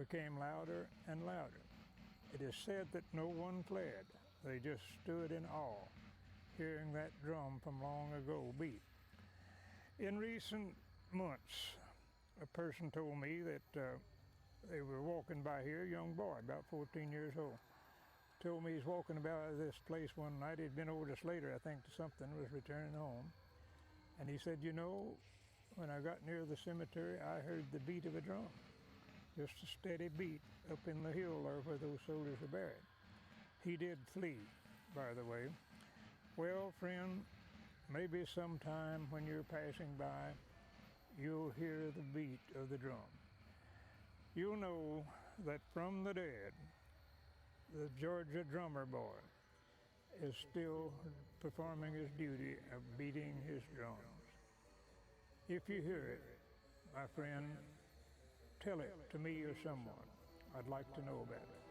became louder and louder. It is said that no one fled. They just stood in awe, hearing that drum from long ago beat. In recent months, a person told me that they were walking by here, a young boy, about 14 years old. Told me he's walking about this place one night. He'd been over to Slater, I think, to something, was returning home. And he said, you know, when I got near the cemetery, I heard the beat of a drum. Just a steady beat up in the hill there where those soldiers were buried. He did flee, by the way. Well, friend, maybe sometime when you're passing by, you'll hear the beat of the drum. You'll know that from the dead, the Georgia drummer boy is still performing his duty of beating his drums. If you hear it, my friend, tell it to me or someone. I'd like to know about it.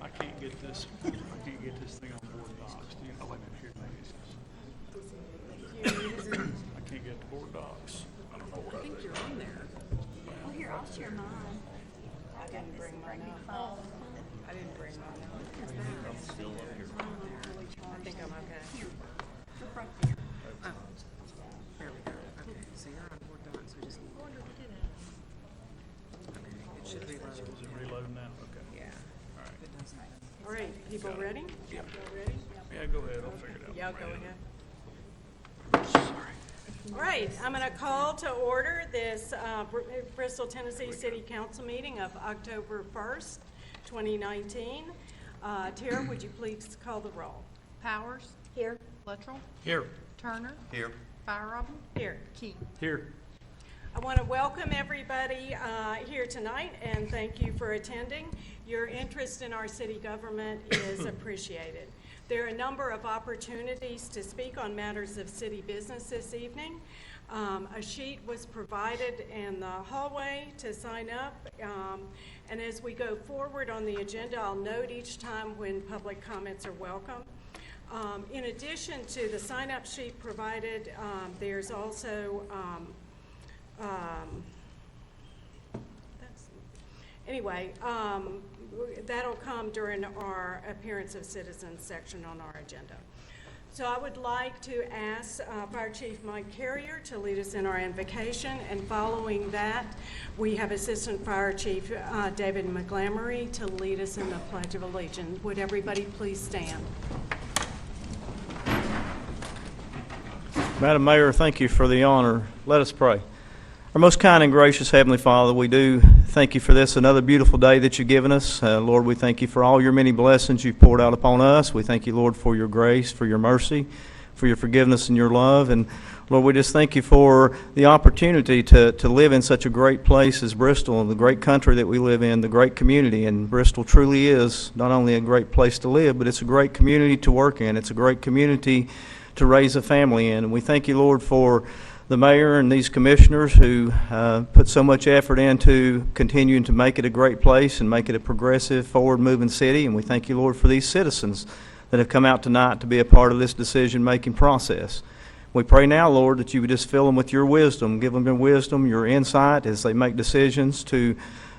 I can't get this thing on board docs. Do you know what I can't get the board docs. I don't know what I think you're on there. Well, here, I'll share mine. I didn't bring mine out. I didn't bring mine out. I'm still up here. I think I'm okay. Here, look right there. Oh, there we go. Okay, so you're on board docs. We just need. Okay, it should be loaded. Is it reloading now? Okay. Yeah. All right. It doesn't. All right, people ready? Yep. Y'all ready? Yeah, go ahead. I'll figure it out. Yeah, go ahead. Sorry. All right, I'm going to call to order this Bristol, Tennessee City Council meeting of October 1st, 2019. Tara, would you please call the roll? Powers. Here. Luttrell. Here. Turner. Here. Robin. Here. Key. Here. I want to welcome everybody here tonight and thank you for attending. Your interest in our city government is appreciated. There are a number of opportunities to speak on matters of city business this evening. A sheet was provided in the hallway to sign up. And as we go forward on the agenda, I'll note each time when public comments are welcome. In addition to the sign-up sheet provided, there's also that'll come during our appearance of citizens section on our agenda. So I would like to ask Fire Chief Mike Carrier to lead us in our invocation, and following that, we have Assistant Fire Chief David McGlamory to lead us in the Pledge of Allegiance. Would everybody please stand? Madam Mayor, thank you for the honor. Let us pray. Our most kind and gracious Heavenly Father, we do thank you for this, another beautiful day that you've given us. Lord, we thank you for all your many blessings you've poured out upon us. We thank you, Lord, for your grace, for your mercy, for your forgiveness and your love. And Lord, we just thank you for the opportunity to live in such a great place as Bristol, the great country that we live in, the great community. And Bristol truly is not only a great place to live, but it's a great community to work in. It's a great community to raise a family in. And we thank you, Lord, for the mayor and these commissioners who put so much effort into continuing to make it a great place and make it a progressive, forward-moving city. And we thank you, Lord, for these citizens that have come out tonight to be a part of this decision-making process. We pray now, Lord, that you would just fill them with your wisdom, give them your wisdom, your insight as they make decisions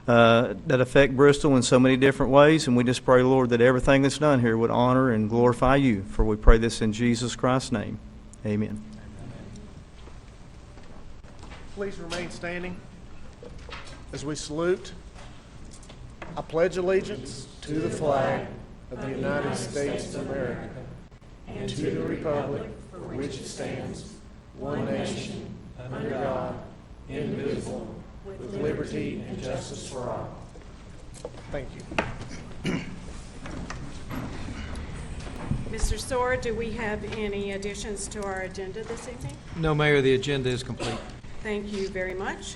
that affect Bristol in so many different ways. And we just pray, Lord, that everything that's done here would honor and glorify you. For we pray this in Jesus Christ's name. Amen. Please remain standing as we salute. I pledge allegiance to the flag of the United States of America and to the republic for which it stands, one nation, under God, indivisible, with liberty and justice for all. Thank you. Mr. Soar, do we have any additions to our agenda this evening? No, Mayor, the agenda is complete. Thank you very much.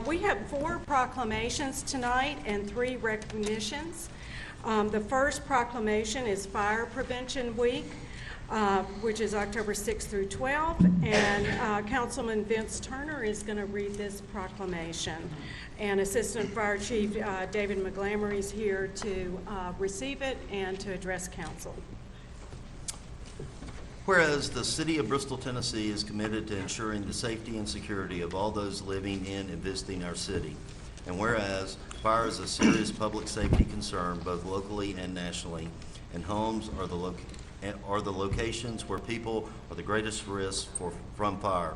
We have 4 proclamations tonight and 3 recognitions. The first proclamation is Fire Prevention Week, which is October 6th through 12th, and Councilman Vince Turner is going to read this proclamation. And Assistant Fire Chief David McGlamory is here to receive it and to address council. Whereas the City of Bristol, Tennessee is committed to ensuring the safety and security of all those living in and visiting our city. And whereas fire is a serious public safety concern both locally and nationally, and homes are the locations where people are the greatest risk from fire.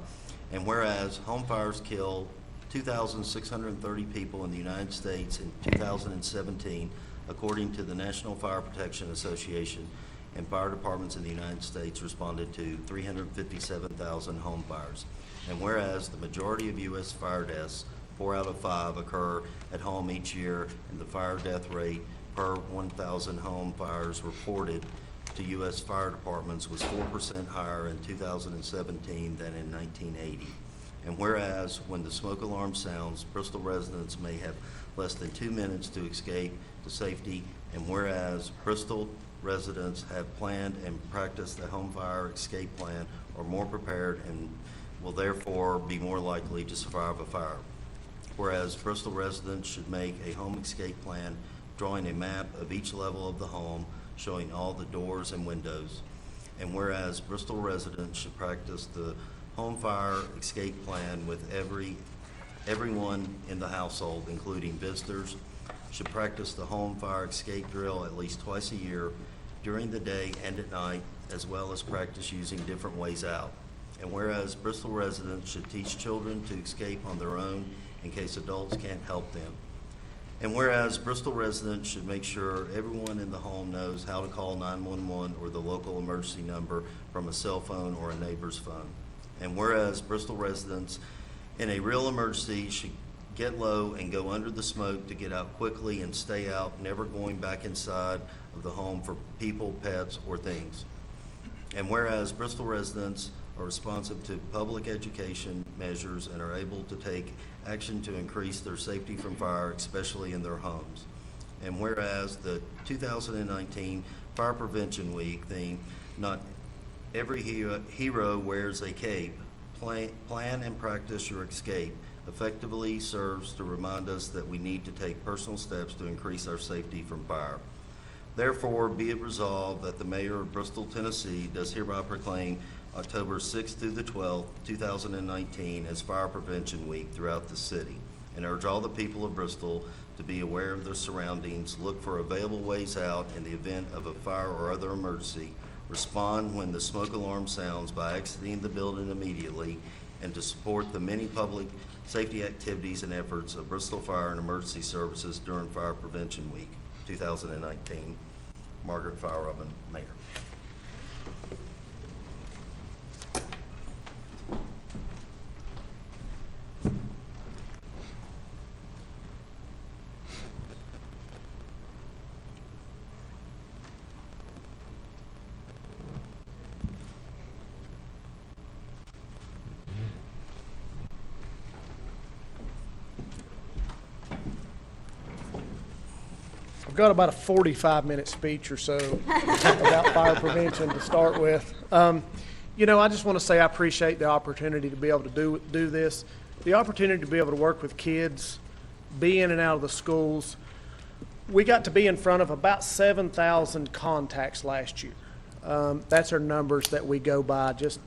And whereas home fires kill 2,630 people in the United States in 2017, according to the National Fire Protection Association, and fire departments in the United States responded to 357,000 home fires. And whereas the majority of U.S. fire deaths, 4 out of 5, occur at home each year, and the fire death rate per 1,000 home fires reported to U.S. fire departments was 4% higher in 2017 than in 1980. And whereas when the smoke alarm sounds, Bristol residents may have less than 2 minutes to escape to safety, and whereas Bristol residents have planned and practiced the home fire escape plan, are more prepared and will therefore be more likely to survive a fire. Whereas Bristol residents should make a home escape plan drawing a map of each level of the home, showing all the doors and windows. And whereas Bristol residents should practice the home fire escape plan with everyone in the household, including visitors, should practice the home fire escape drill at least twice a year during the day and at night, as well as practice using different ways out. And whereas Bristol residents should teach children to escape on their own in case adults can't help them. And whereas Bristol residents should make sure everyone in the home knows how to call 911 or the local emergency number from a cell phone or a neighbor's phone. And whereas Bristol residents in a real emergency should get low and go under the smoke to get out quickly and stay out, never going back inside of the home for people, pets, or things. And whereas Bristol residents are responsive to public education measures and are able to take action to increase their safety from fire, especially in their homes. And whereas the 2019 Fire Prevention Week theme, not every hero wears a cape, plan and practice your escape, effectively serves to remind us that we need to take personal steps to increase our safety from fire. Therefore, be it resolved that the Mayor of Bristol, Tennessee does hereby proclaim October 6th through the 12th, 2019 as Fire Prevention Week throughout the city, and urge all the people of Bristol to be aware of their surroundings, look for available ways out in the event of a fire or other emergency, respond when the smoke alarm sounds by exiting the building immediately, and to support the many public safety activities and efforts of Bristol Fire and Emergency Services during Fire Prevention Week 2019. Margaret Fire-Robin, Mayor. I've got about a 45-minute speech or so about fire prevention to start with. You know, I just want to say I appreciate the opportunity to be able to do this, the opportunity to be able to work with kids, be in and out of the schools. We got to be in front of about 7,000 contacts last year. That's our numbers that we go by, just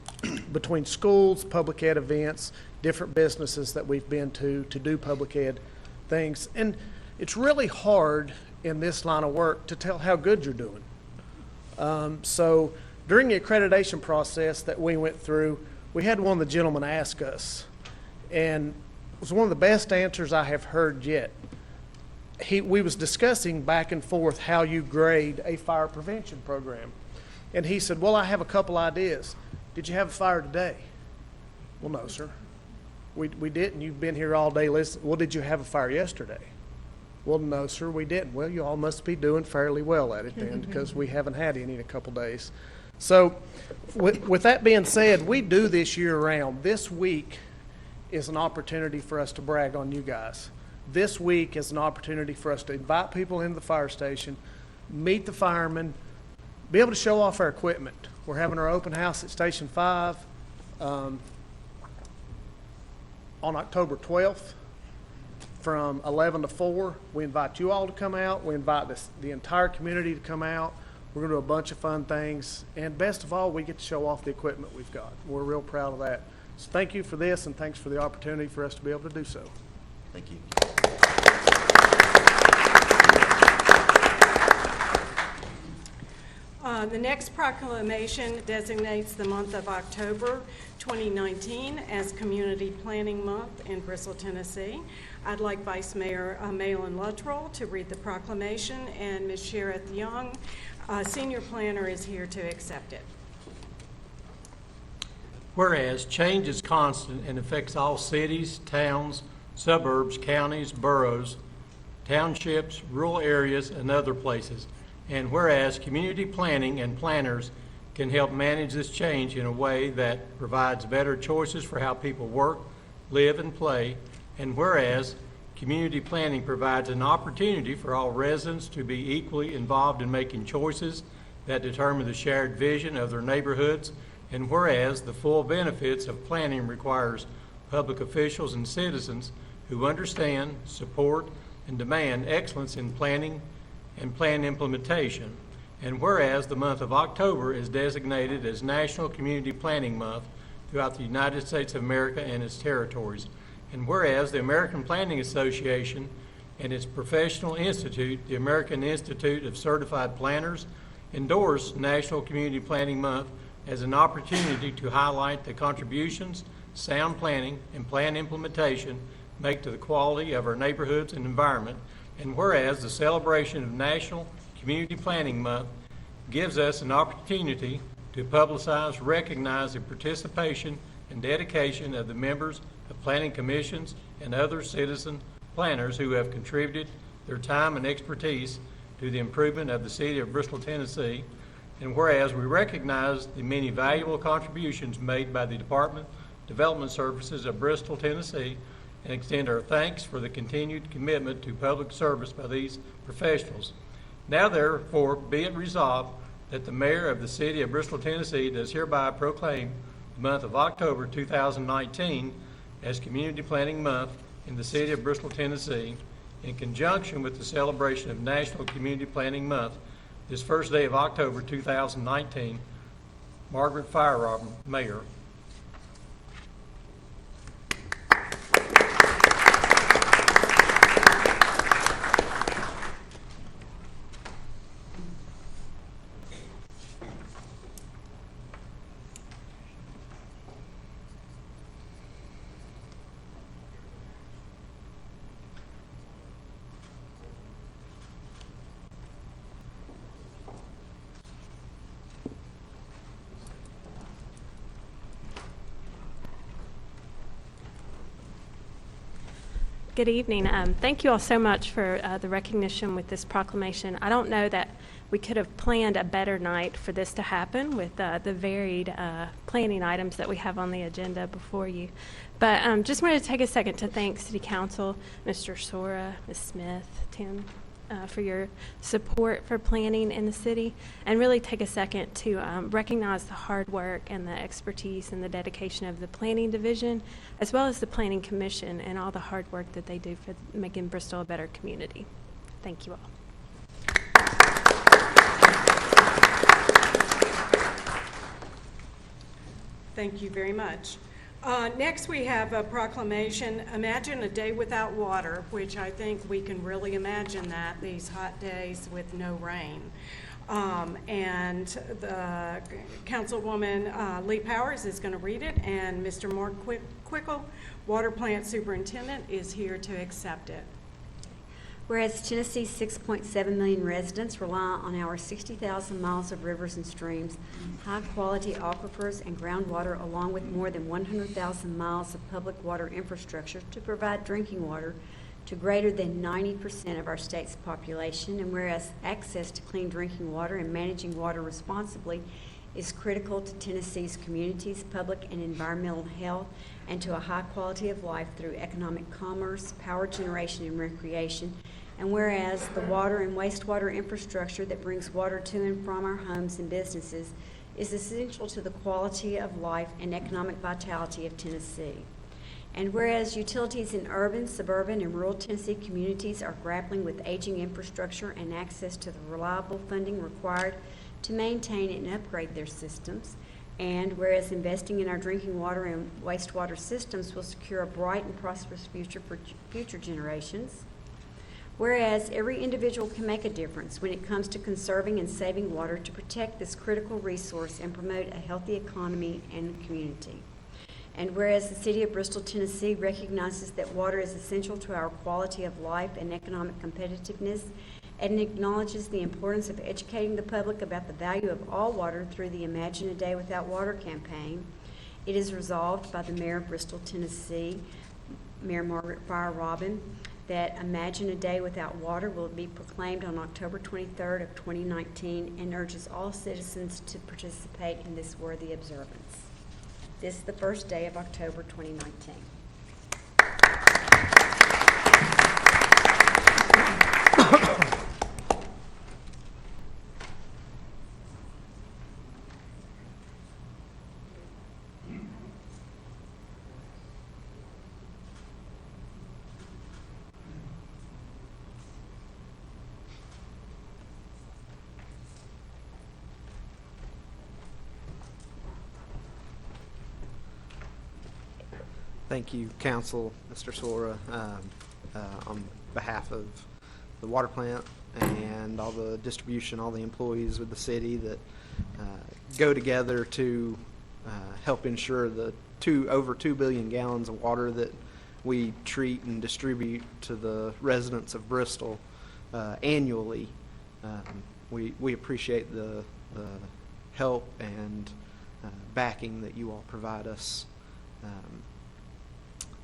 between schools, public ed events, different businesses that we've been to do public ed things. And it's really hard in this line of work to tell how good you're doing. So during the accreditation process that we went through, we had one of the gentlemen ask us, and it was one of the best answers I have heard yet. We was discussing back and forth how you grade a fire prevention program. And he said, well, I have a couple ideas. Did you have a fire today? Well, no, sir. We didn't. You've been here all day listening. Well, did you have a fire yesterday? Well, no, sir, we didn't. Well, you all must be doing fairly well at it then, because we haven't had any in a couple days. So with that being said, we do this year-round. This week is an opportunity for us to brag on you guys. This week is an opportunity for us to invite people into the fire station, meet the firemen, be able to show off our equipment. We're having our open house at Station 5 on October 12th. From 11 to 4, we invite you all to come out. We invite the entire community to come out. We're going to do a bunch of fun things. And best of all, we get to show off the equipment we've got. We're real proud of that. So thank you for this, and thanks for the opportunity for us to be able to do so. Thank you. The next proclamation designates the month of October 2019 as Community Planning Month in Bristol, Tennessee. I'd like Vice Mayor Malin Luttrell to read the proclamation, and Ms. Sherith Young, Senior Planner, is here to accept it. Whereas change is constant and affects all cities, towns, suburbs, counties, boroughs, townships, rural areas, and other places. And whereas community planning and planners can help manage this change in a way that provides better choices for how people work, live, and play. And whereas community planning provides an opportunity for all residents to be equally involved in making choices that determine the shared vision of their neighborhoods. And whereas the full benefits of planning requires public officials and citizens who understand, support, and demand excellence in planning, and plan implementation. And whereas the month of October is designated as National Community Planning Month throughout the United States of America and its territories. And whereas the American Planning Association and its professional institute, the American Institute of Certified Planners, endorse National Community Planning Month as an opportunity to highlight the contributions sound planning and plan implementation make to the quality of our neighborhoods and environment. And whereas the celebration of National Community Planning Month gives us an opportunity to publicize, recognize the participation and dedication of the members of planning commissions and other citizen planners who have contributed their time and expertise to the improvement of the city of Bristol, Tennessee. And whereas we recognize the many valuable contributions made by the Department of Development Services of Bristol, Tennessee, and extend our thanks for the continued commitment to public service by these professionals. Now therefore be it resolved that the mayor of the city of Bristol, Tennessee does hereby proclaim the month of October 2019 as Community Planning Month in the city of Bristol, Tennessee, in conjunction with the celebration of National Community Planning Month this first day of October 2019. Margaret Firerobin, Mayor. Good evening. Thank you all so much for the recognition with this proclamation. I don't know that we could have planned a better night for this to happen with the varied planning items that we have on the agenda before you. But just wanted to take a second to thank City Council, Mr. Sora, Ms. Smith, Tim, for your support for planning in the city, and really take a second to recognize the hard work and the expertise and the dedication of the Planning Division, as well as the Planning Commission and all the hard work that they do for making Bristol a better community. Thank you all. Thank you very much. Next, we have a proclamation, Imagine a Day Without Water, which I think we can really imagine that, these hot days with no rain. And the Councilwoman Lee Powers is going to read it, and Mr. Mark Quickle, Water Plant Superintendent, is here to accept it. Whereas Tennessee's 6.7 million residents rely on our 60,000 miles of rivers and streams, high-quality aquifers and groundwater, along with more than 100,000 miles of public water infrastructure to provide drinking water to greater than 90% of our state's population, and whereas access to clean drinking water and managing water responsibly is critical to Tennessee's communities, public and environmental health, and to a high quality of life through economic commerce, power generation, and recreation. And whereas the water and wastewater infrastructure that brings water to and from our homes and businesses is essential to the quality of life and economic vitality of Tennessee. And whereas utilities in urban, suburban, and rural Tennessee communities are grappling with aging infrastructure and access to the reliable funding required to maintain and upgrade their systems, and whereas investing in our drinking water and wastewater systems will secure a bright and prosperous future for future generations, whereas every individual can make a difference when it comes to conserving and saving water to protect this critical resource and promote a healthy economy and community. And whereas the City of Bristol, Tennessee recognizes that water is essential to our quality of life and economic competitiveness, and acknowledges the importance of educating the public about the value of all water through the Imagine a Day Without Water campaign, it is resolved by the Mayor of Bristol, Tennessee, Mayor Margaret Firerobin, that Imagine a Day Without Water will be proclaimed on October 23rd of 2019, and urges all citizens to participate in this worthy observance. This is the first day of October 2019. Thank you, Council, Mr. Sora, on behalf of the water plant and all the distribution, all the employees with the city that go together to help ensure the over 2 billion gallons of water that we treat and distribute to the residents of Bristol annually. We appreciate the help and backing that you all provide us.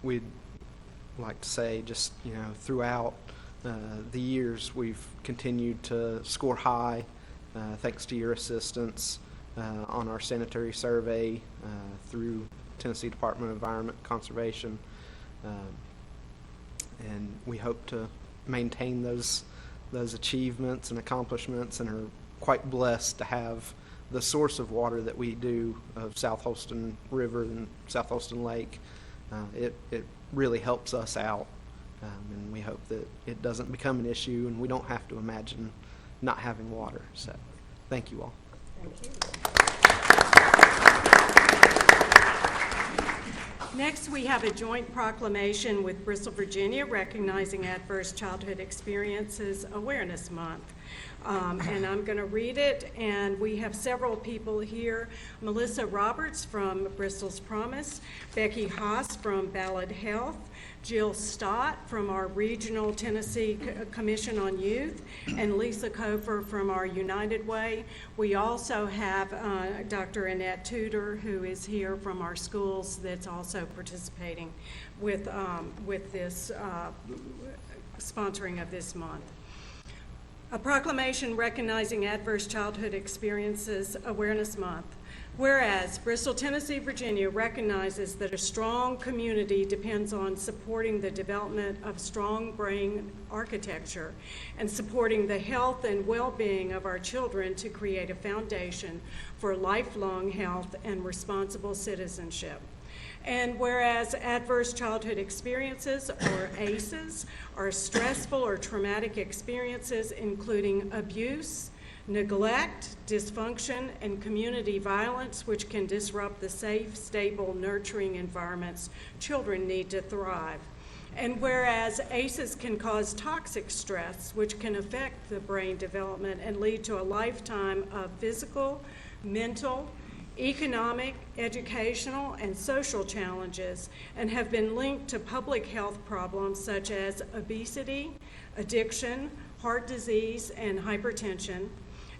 We'd like to say, just throughout the years, we've continued to score high, thanks to your assistance on our sanitary survey through Tennessee Department of Environment and Conservation, and we hope to maintain those achievements and accomplishments, and are quite blessed to have the source of water that we do of South Holston River and South Holston Lake. It really helps us out, and we hope that it doesn't become an issue and we don't have to imagine not having water. So thank you all. Thank you. Next, we have a joint proclamation with Bristol, Virginia, recognizing Adverse Childhood Experiences Awareness Month. And I'm going to read it, and we have several people here. Melissa Roberts from Bristol's Promise, Becky Haas from Ballad Health, Jill Stott from our Regional Tennessee Commission on Youth, and Lisa Kofer from our United Way. We also have Dr. Annette Tudor, who is here from our schools, that's also participating with this sponsoring of this month. A proclamation recognizing Adverse Childhood Experiences Awareness Month. Whereas Bristol, Tennessee, Virginia recognizes that a strong community depends on supporting the development of strong brain architecture and supporting the health and well-being of our children to create a foundation for lifelong health and responsible citizenship. And whereas adverse childhood experiences, or ACEs, are stressful or traumatic experiences including abuse, neglect, dysfunction, and community violence, which can disrupt the safe, stable, nurturing environments children need to thrive. And whereas ACEs can cause toxic stress, which can affect the brain development and lead to a lifetime of physical, mental, economic, educational, and social challenges, and have been linked to public health problems such as obesity, addiction, heart disease, and hypertension.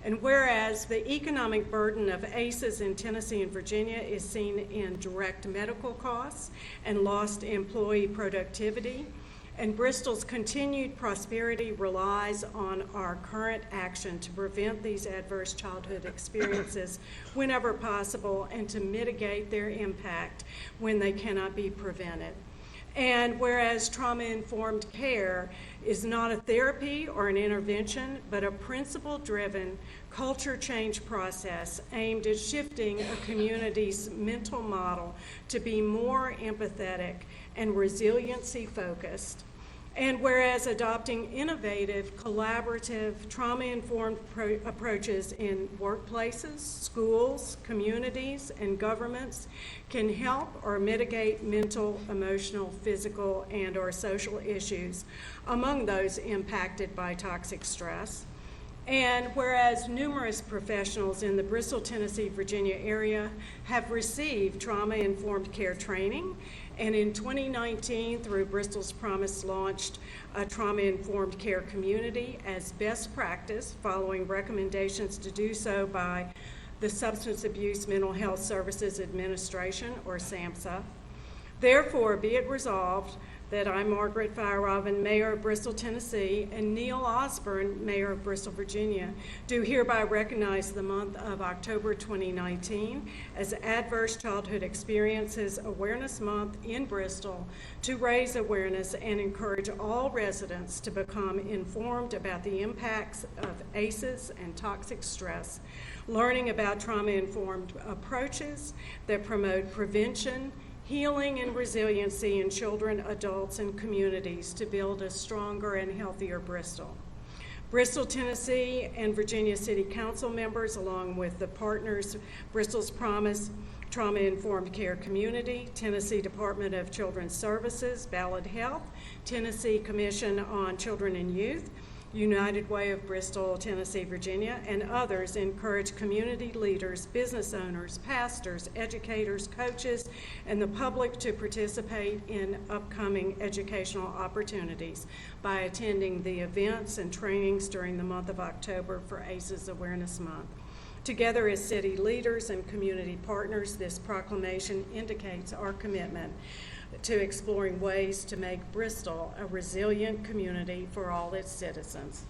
And whereas the economic burden of ACEs in Tennessee and Virginia is seen in direct medical costs and lost employee productivity, and Bristol's continued prosperity relies on our current action to prevent these adverse childhood experiences whenever possible and to mitigate their impact when they cannot be prevented. And whereas trauma-informed care is not a therapy or an intervention, but a principle-driven culture change process aimed at shifting a community's mental model to be more empathetic and resiliency-focused. And whereas adopting innovative, collaborative, trauma-informed approaches in workplaces, schools, communities, and governments can help or mitigate mental, emotional, physical, and or social issues among those impacted by toxic stress. And whereas numerous professionals in the Bristol, Tennessee, Virginia area have received trauma-informed care training, and in 2019, through Bristol's Promise, launched a trauma-informed care community as best practice following recommendations to do so by the Substance Abuse Mental Health Services Administration, or SAMHSA. Therefore, be it resolved that I, Margaret Feierabend, Mayor of Bristol, Tennessee, and Neil Osborne, Mayor of Bristol, Virginia, do hereby recognize the month of October 2019 as Adverse Childhood Experiences Awareness Month in Bristol to raise awareness and encourage all residents to become informed about the impacts of ACEs and toxic stress, learning about trauma-informed approaches that promote prevention, healing, and resiliency in children, adults, and communities to build a stronger and healthier Bristol. Bristol, Tennessee, and Virginia City Council members, along with the partners, Bristol's Promise, Trauma-Informed Care Community, Tennessee Department of Children's Services, Ballad Health, Tennessee Commission on Children and Youth, United Way of Bristol, Tennessee, Virginia, and others encourage community leaders, business owners, pastors, educators, coaches, and the public to participate in upcoming educational opportunities by attending the events and trainings during the month of October for ACEs Awareness Month. Together as city leaders and community partners, this proclamation indicates our commitment to exploring ways to make Bristol a resilient community for all its citizens.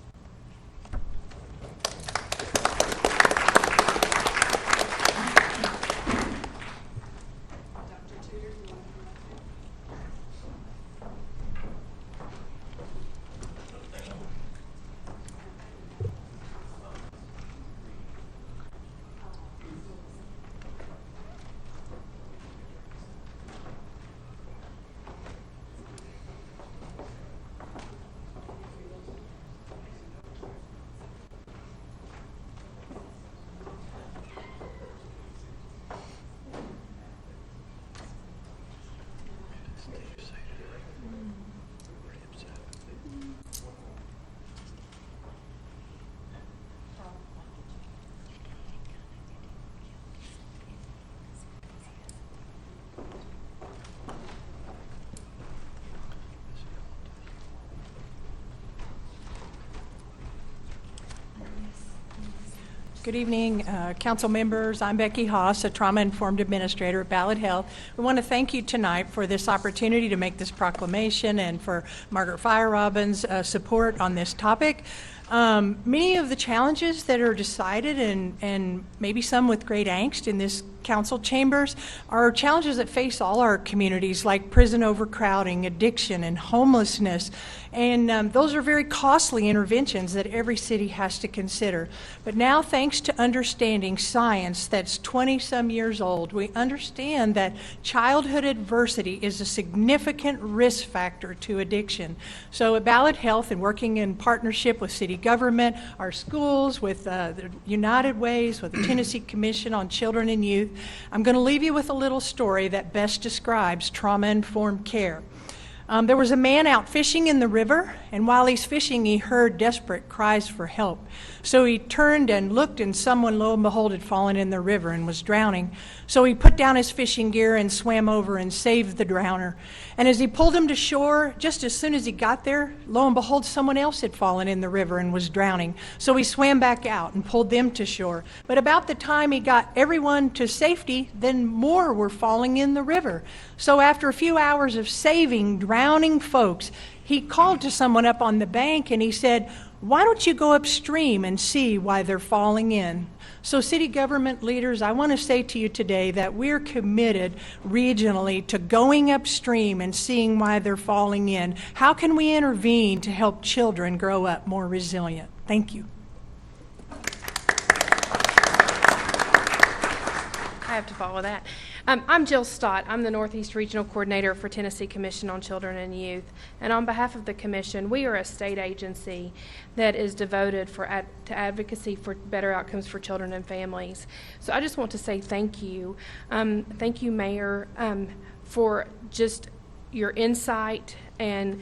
Good evening, council members. I'm Becky Haas, a trauma-informed administrator at Ballad Health. We want to thank you tonight for this opportunity to make this proclamation and for Margaret Fire-Robbins' support on this topic. Many of the challenges that are decided, and maybe some with great angst in this council chambers, are challenges that face all our communities, like prison overcrowding, addiction, and homelessness. And those are very costly interventions that every city has to consider. But now, thanks to understanding science that's 20-some years old, we understand that childhood adversity is a significant risk factor to addiction. So at Ballad Health, and working in partnership with city government, our schools, with the United Ways, with the Tennessee Commission on Children and Youth, I'm going to leave you with a little story that best describes trauma-informed care. There was a man out fishing in the river, and while he's fishing, he heard desperate cries for help. So he turned and looked, and someone, lo and behold, had fallen in the river and was drowning. So he put down his fishing gear and swam over and saved the drowner. And as he pulled him to shore, just as soon as he got there, lo and behold, someone else had fallen in the river and was drowning. So he swam back out and pulled them to shore. But about the time he got everyone to safety, then more were falling in the river. So after a few hours of saving drowning folks, he called to someone up on the bank and he said, "Why don't you go upstream and see why they're falling in?" So city government leaders, I want to say to you today that we're committed regionally to going upstream and seeing why they're falling in. How can we intervene to help children grow up more resilient? Thank you. I have to follow that. I'm Jill Stott. I'm the Northeast Regional Coordinator for Tennessee Commission on Children and Youth. And on behalf of the Commission, we are a state agency that is devoted to advocacy for better outcomes for children and families. So I just want to say thank you. Thank you, Mayor, for just your insight and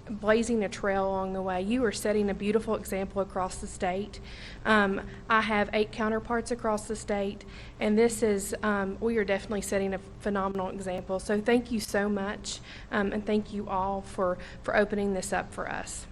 blazing a trail along the way. You are setting a beautiful example across the state. I have 8 counterparts across the state, and this is, we are definitely setting a phenomenal example. So thank you so much, and thank you all for opening this up for us.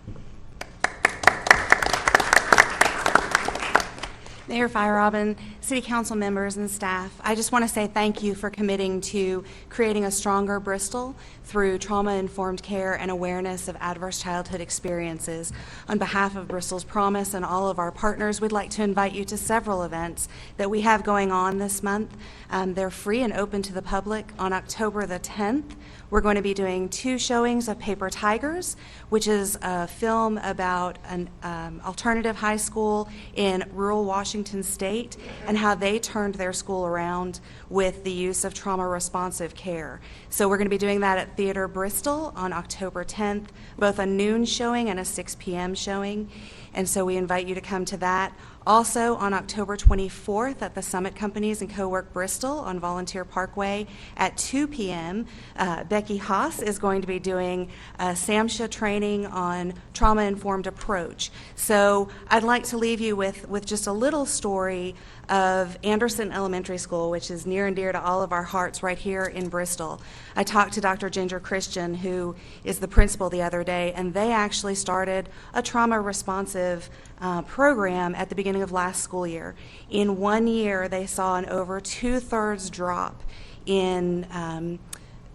Mayor Fire-Robbins, City Council members and staff, I just want to say thank you for committing to creating a stronger Bristol through trauma-informed care and awareness of adverse childhood experiences. On behalf of Bristol's Promise and all of our partners, we'd like to invite you to several events that we have going on this month. They're free and open to the public. On October the 10th, we're going to be doing 2 showings of Paper Tigers, which is a film about an alternative high school in rural Washington State and how they turned their school around with the use of trauma-responsive care. So we're going to be doing that at Theater Bristol on October 10th, both a noon showing and a 6 p.m. showing. and so we invite you to come to that. Also, on October 24th at the Summit Companies and Co-work Bristol on Volunteer Parkway at 2 p.m., Becky Haas is going to be doing a SAMHSA training on trauma-informed approach. So I'd like to leave you with just a little story of Anderson Elementary School, which is near and dear to all of our hearts right here in Bristol. I talked to Dr. Ginger Christian, who is the principal, the other day, and they actually started a trauma-responsive program at the beginning of last school year. In 1 year, they saw an over 2/3 drop in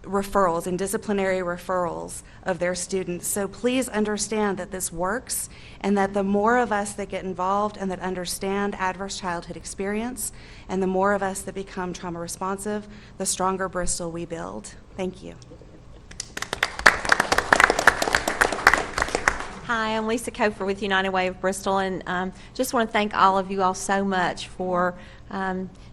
referrals, in disciplinary referrals of their students. So please understand that this works, and that the more of us that get involved and that understand adverse childhood experience, and the more of us that become trauma responsive, the stronger Bristol we build. Thank you. Hi, I'm Lisa Kofer with United Way of Bristol, and just want to thank all of you all so much for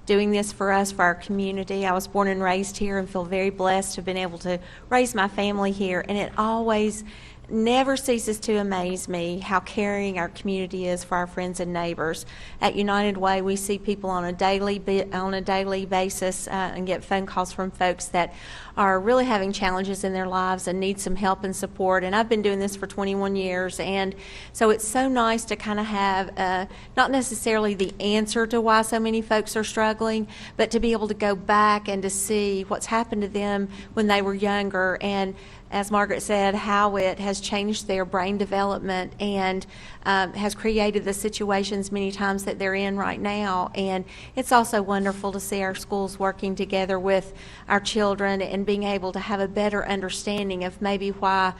doing this for us, for our community. I was born and raised here and feel very blessed to have been able to raise my family here, and it always never ceases to amaze me how caring our community is for our friends and neighbors. At United Way, we see people on a daily basis and get phone calls from folks that are really having challenges in their lives and need some help and support. And I've been doing this for 21 years, and so it's so nice to kind of have not necessarily the answer to why so many folks are struggling, but to be able to go back and to see what's happened to them when they were younger, and as Margaret said, how it has changed their brain development and has created the situations many times that they're in right now. And it's also wonderful to see our schools working together with our children and being able to have a better understanding of maybe why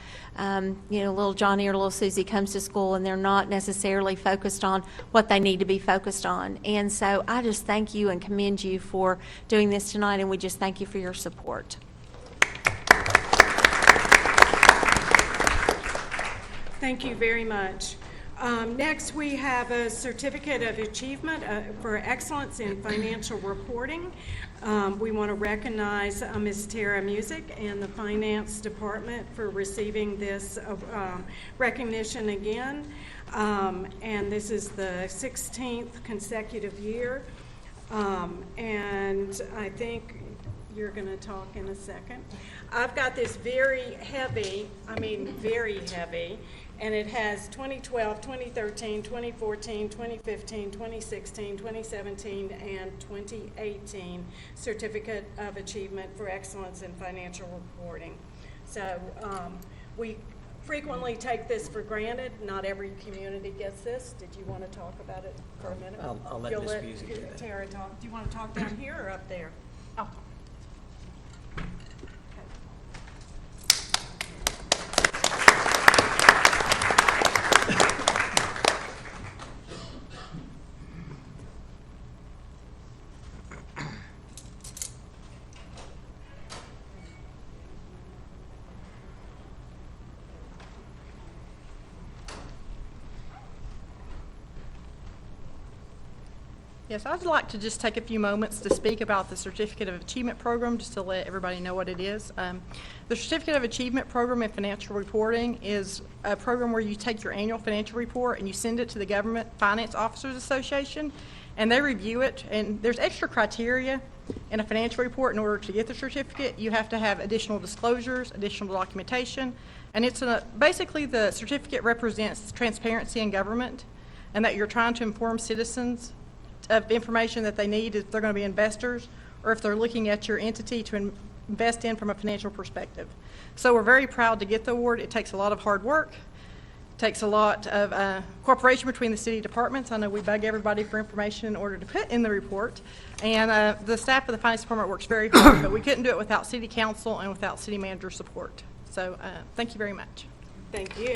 little Johnny or little Susie comes to school and they're not necessarily focused on what they need to be focused on. And so I just thank you and commend you for doing this tonight, and we just thank you for your support. Thank you very much. Next, we have a Certificate of Achievement for Excellence in Financial Reporting. We want to recognize Ms. Tara Music and the Finance Department for receiving this recognition again. And this is the 16th consecutive year. And I think you're going to talk in a second. I've got this very heavy, and it has 2012, 2013, 2014, 2015, 2016, 2017, and 2018 Certificate of Achievement for Excellence in Financial Reporting. So we frequently take this for granted. Not every community gets this. Did you want to talk about it for a minute? I'll let Ms. Music do that. Tara talk. Do you want to talk down here or up there? I'll talk. Yes, I'd like to just take a few moments to speak about the Certificate of Achievement Program, just to let everybody know what it is. The Certificate of Achievement Program in Financial Reporting is a program where you take your annual financial report and you send it to the Government Finance Officers Association, and they review it. And there's extra criteria in a financial report. In order to get the certificate, you have to have additional disclosures, additional documentation, and it's basically the certificate represents transparency in government, and that you're trying to inform citizens of information that they need if they're going to be investors, or if they're looking at your entity to invest in from a financial perspective. So we're very proud to get the award. It takes a lot of hard work. It takes a lot of cooperation between the city departments. I know we bug everybody for information in order to put in the report. And the staff of the Finance Department works very hard, but we couldn't do it without City Council and without City Manager support. So thank you very much. Thank you.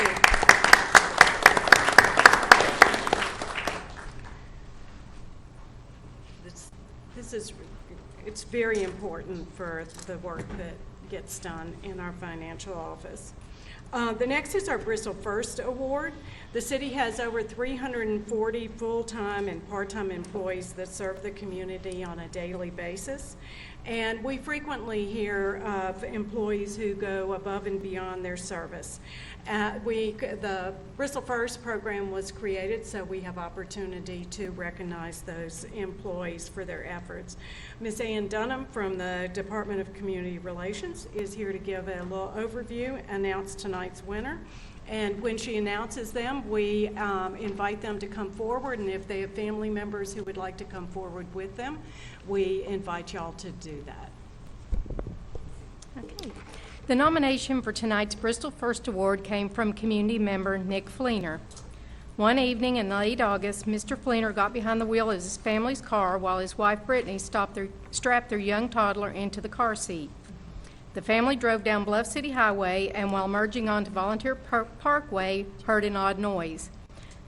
It's very important for the work that gets done in our financial office. The next is our Bristol First Award. The city has over 340 full-time and part-time employees that serve the community on a daily basis. And we frequently hear of employees who go above and beyond their service. The Bristol First program was created, so we have opportunity to recognize those employees for their efforts. Ms. Ann Dunham from the Department of Community Relations is here to give a little overview, announce tonight's winner. And when she announces them, we invite them to come forward, and if they have family members who would like to come forward with them, we invite y'all to do that. Okay. The nomination for tonight's Bristol First Award came from community member Nick Fleener. One evening in late August, Mr. Fleener got behind the wheel of his family's car while his wife Brittany strapped their young toddler into the car seat. The family drove down Bluff City Highway and while merging onto Volunteer Parkway, heard an odd noise.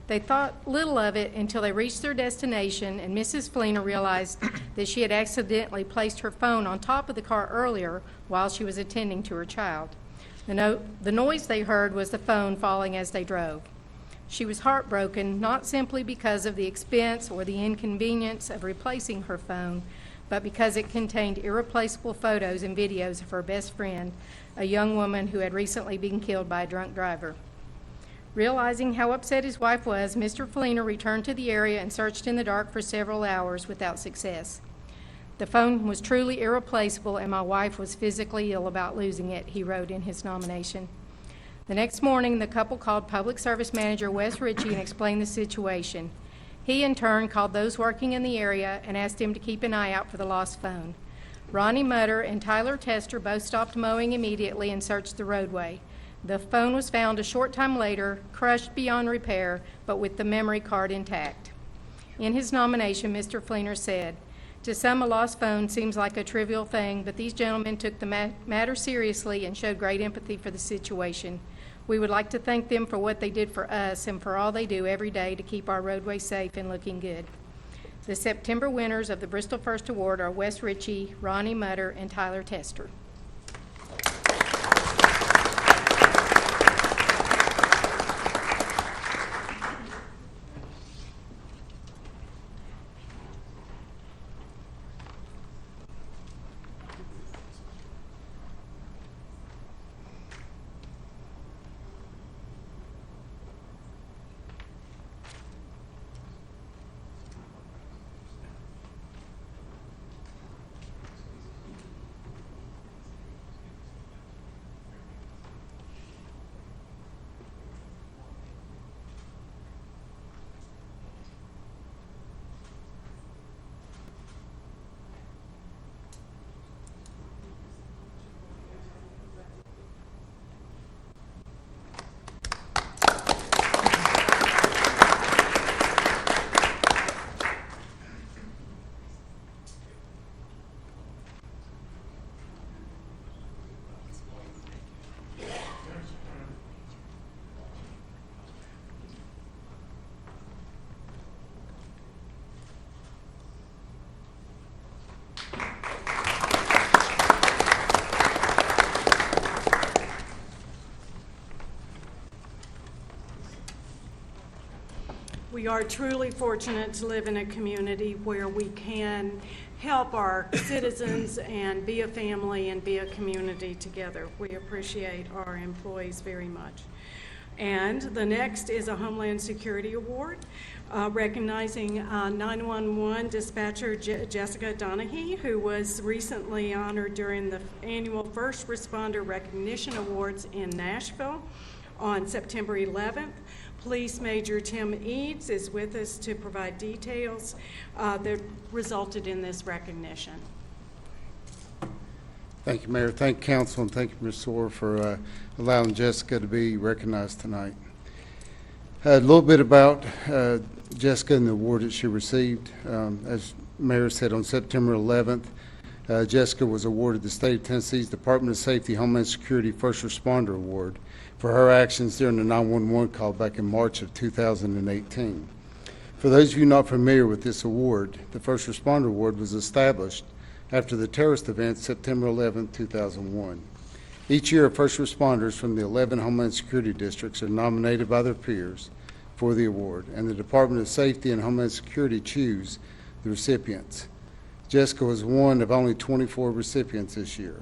They thought little of it until they reached their destination and Mrs. Fleener realized that she had accidentally placed her phone on top of the car earlier while she was attending to her child. The noise they heard was the phone falling as they drove. She was heartbroken, not simply because of the expense or the inconvenience of replacing her phone, but because it contained irreplaceable photos and videos of her best friend, a young woman who had recently been killed by a drunk driver. Realizing how upset his wife was, Mr. Fleener returned to the area and searched in the dark for several hours without success. The phone was truly irreplaceable and my wife was physically ill about losing it, he wrote in his nomination. The next morning, the couple called Public Service Manager Wes Ritchie and explained the situation. He, in turn, called those working in the area and asked him to keep an eye out for the lost phone. Ronnie Mutter and Tyler Tester both stopped mowing immediately and searched the roadway. The phone was found a short time later, crushed beyond repair, but with the memory card intact. In his nomination, Mr. Fleener said, "To some, a lost phone seems like a trivial thing, but these gentlemen took the matter seriously and showed great empathy for the situation. We would like to thank them for what they did for us and for all they do every day to keep our roadway safe and looking good." The September winners of the Bristol First Award are Wes Ritchie, Ronnie Mutter, and Tyler Tester. We are truly fortunate to live in a community where we can help our citizens and be a family and be a community together. We appreciate our employees very much. And the next is a Homeland Security Award, recognizing 911 dispatcher Jessica Donahue, who was recently honored during the annual First Responder Recognition Awards in Nashville on September 11th. Police Major Tim Eads is with us to provide details that resulted in this recognition. Thank you, Mayor. Thank you, Council, and thank you, Ms. Soar, for allowing Jessica to be recognized tonight. A little bit about Jessica and the award that she received. As Mayor said, on September 11th, Jessica was awarded the State of Tennessee's Department of Safety Homeland Security First Responder Award for her actions during the 911 call back in March of 2018. For those of you not familiar with this award, the First Responder Award was established after the terrorist event September 11, 2001. Each year, first responders from the 11 Homeland Security districts are nominated by their peers for the award, and the Department of Safety and Homeland Security choose the recipients. Jessica was one of only 24 recipients this year,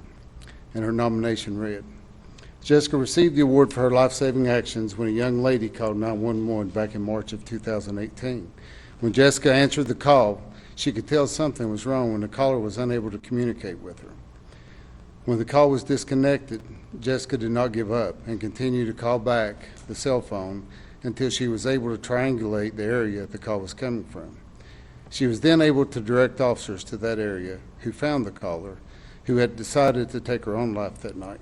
and her nomination read, Jessica received the award for her life-saving actions when a young lady called 911 back in March of 2018. When Jessica answered the call, she could tell something was wrong when the caller was unable to communicate with her. When the call was disconnected, Jessica did not give up and continued to call back the cell phone until she was able to triangulate the area the call was coming from. She was then able to direct officers to that area who found the caller, who had decided to take her own life that night.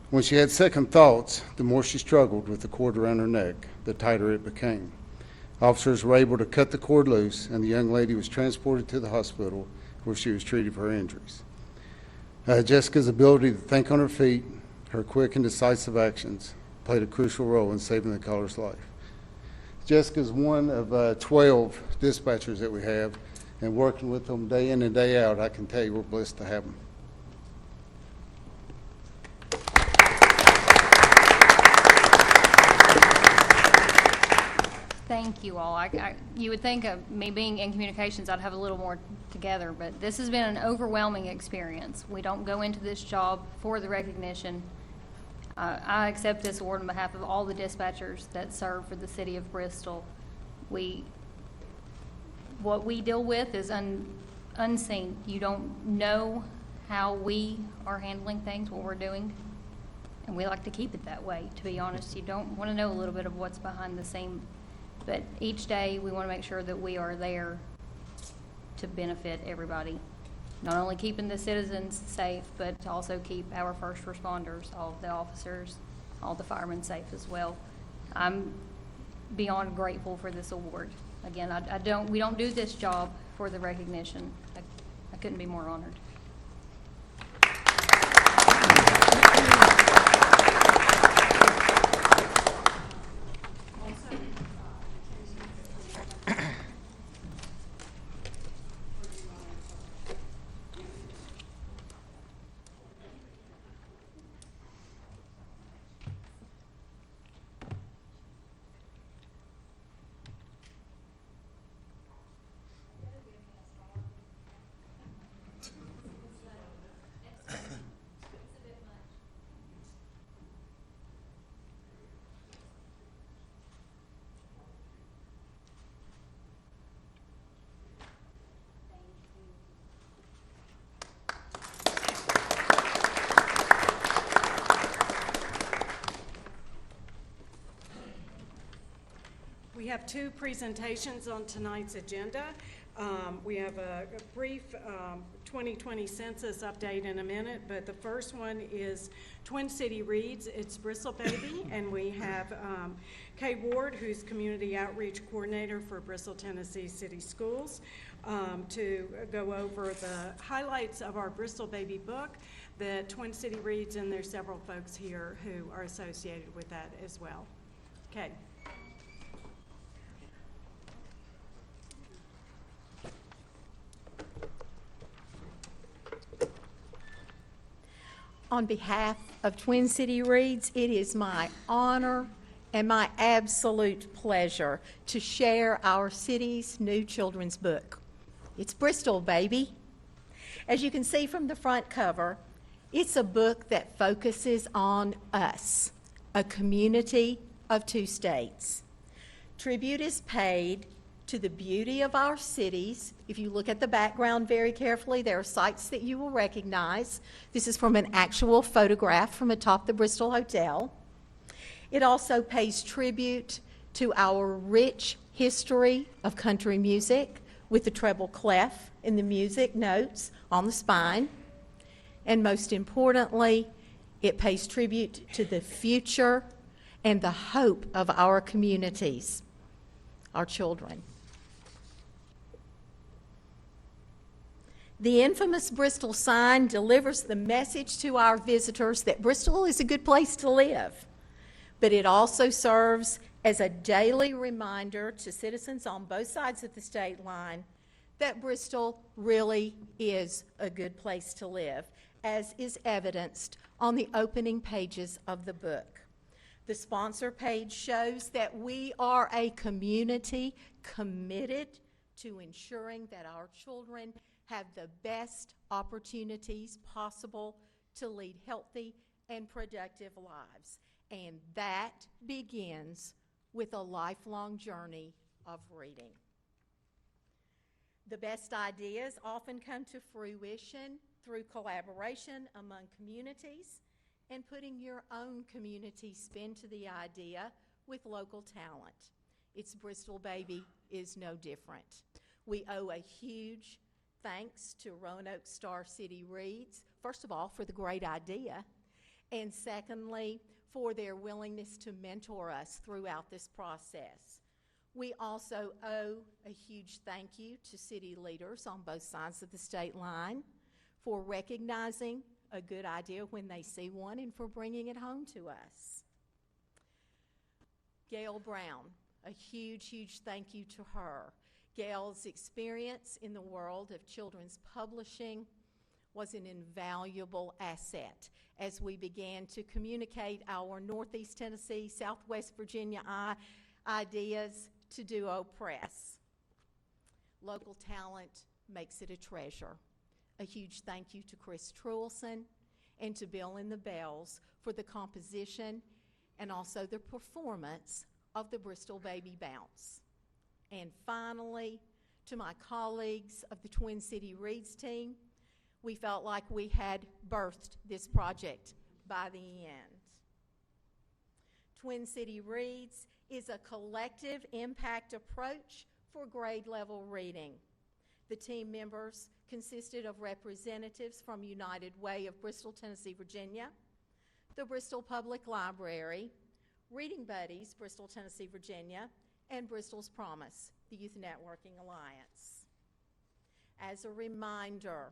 When she had second thoughts, the more she struggled with the cord around her neck, the tighter it became. Officers were able to cut the cord loose, and the young lady was transported to the hospital where she was treated for her injuries. Jessica's ability to think on her feet, her quick and decisive actions, played a crucial role in saving the caller's life. Jessica's one of 12 dispatchers that we have, and working with them day in and day out, I can tell you we're blessed to have them. Thank you all. You would think of me being in communications, I'd have a little more together, but this has been an overwhelming experience. We don't go into this job for the recognition. I accept this award on behalf of all the dispatchers that serve for the city of Bristol. What we deal with is unseen. You don't know how we are handling things, what we're doing, and we like to keep it that way, to be honest. You don't want to know a little bit of what's behind the scene. But each day, we want to make sure that we are there to benefit everybody. Not only keeping the citizens safe, but to also keep our first responders, all of the officers, all the firemen safe as well. I'm beyond grateful for this award. Again, we don't do this job for the recognition. I couldn't be more honored. We have two presentations on tonight's agenda. We have a brief 2020 census update in a minute, but the first one is Twin City Reads, It's Bristol Baby, and we have Kay Ward, who's Community Outreach Coordinator for Bristol, Tennessee City Schools, to go over the highlights of our Bristol Baby book that Twin City Reads, and there's several folks here who are associated with that as well. Kay. On behalf of Twin City Reads, it is my honor and my absolute pleasure to share our city's new children's book. It's Bristol, baby. As you can see from the front cover, it's a book that focuses on us, a community of 2 states. Tribute is paid to the beauty of our cities. If you look at the background very carefully, there are sites that you will recognize. This is from an actual photograph from atop the Bristol Hotel. It also pays tribute to our rich history of country music with the treble clef in the music notes on the spine. And most importantly, it pays tribute to the future and the hope of our communities, our children. The infamous Bristol sign delivers the message to our visitors that Bristol is a good place to live, but it also serves as a daily reminder to citizens on both sides of the state line that Bristol really is a good place to live, as is evidenced on the opening pages of the book. The sponsor page shows that we are a community committed to ensuring that our children have the best opportunities possible to lead healthy and productive lives. And that begins with a lifelong journey of reading. The best ideas often come to fruition through collaboration among communities and putting your own community spin to the idea with local talent. Its Bristol Baby is no different. We owe a huge thanks to Roanoke Star City Reads, first of all, for the great idea, and secondly, for their willingness to mentor us throughout this process. We also owe a huge thank you to city leaders on both sides of the state line for recognizing a good idea when they see one and for bringing it home to us. Gail Brown, a huge, huge thank you to her. Gail's experience in the world of children's publishing was an invaluable asset as we began to communicate our Northeast Tennessee, Southwest Virginia ideas to Duo Press. Local talent makes it a treasure. A huge thank you to Chris Truelson and to Bill and the Bells for the composition and also the performance of the Bristol Baby Bounce. And finally, to my colleagues of the Twin City Reads team, we felt like we had birthed this project by the end. Twin City Reads is a collective impact approach for grade level reading. The team members consisted of representatives from United Way of Bristol, Tennessee, Virginia, the Bristol Public Library, Reading Buddies, Bristol, Tennessee, Virginia, and Bristol's Promise, the Youth Networking Alliance. As a reminder,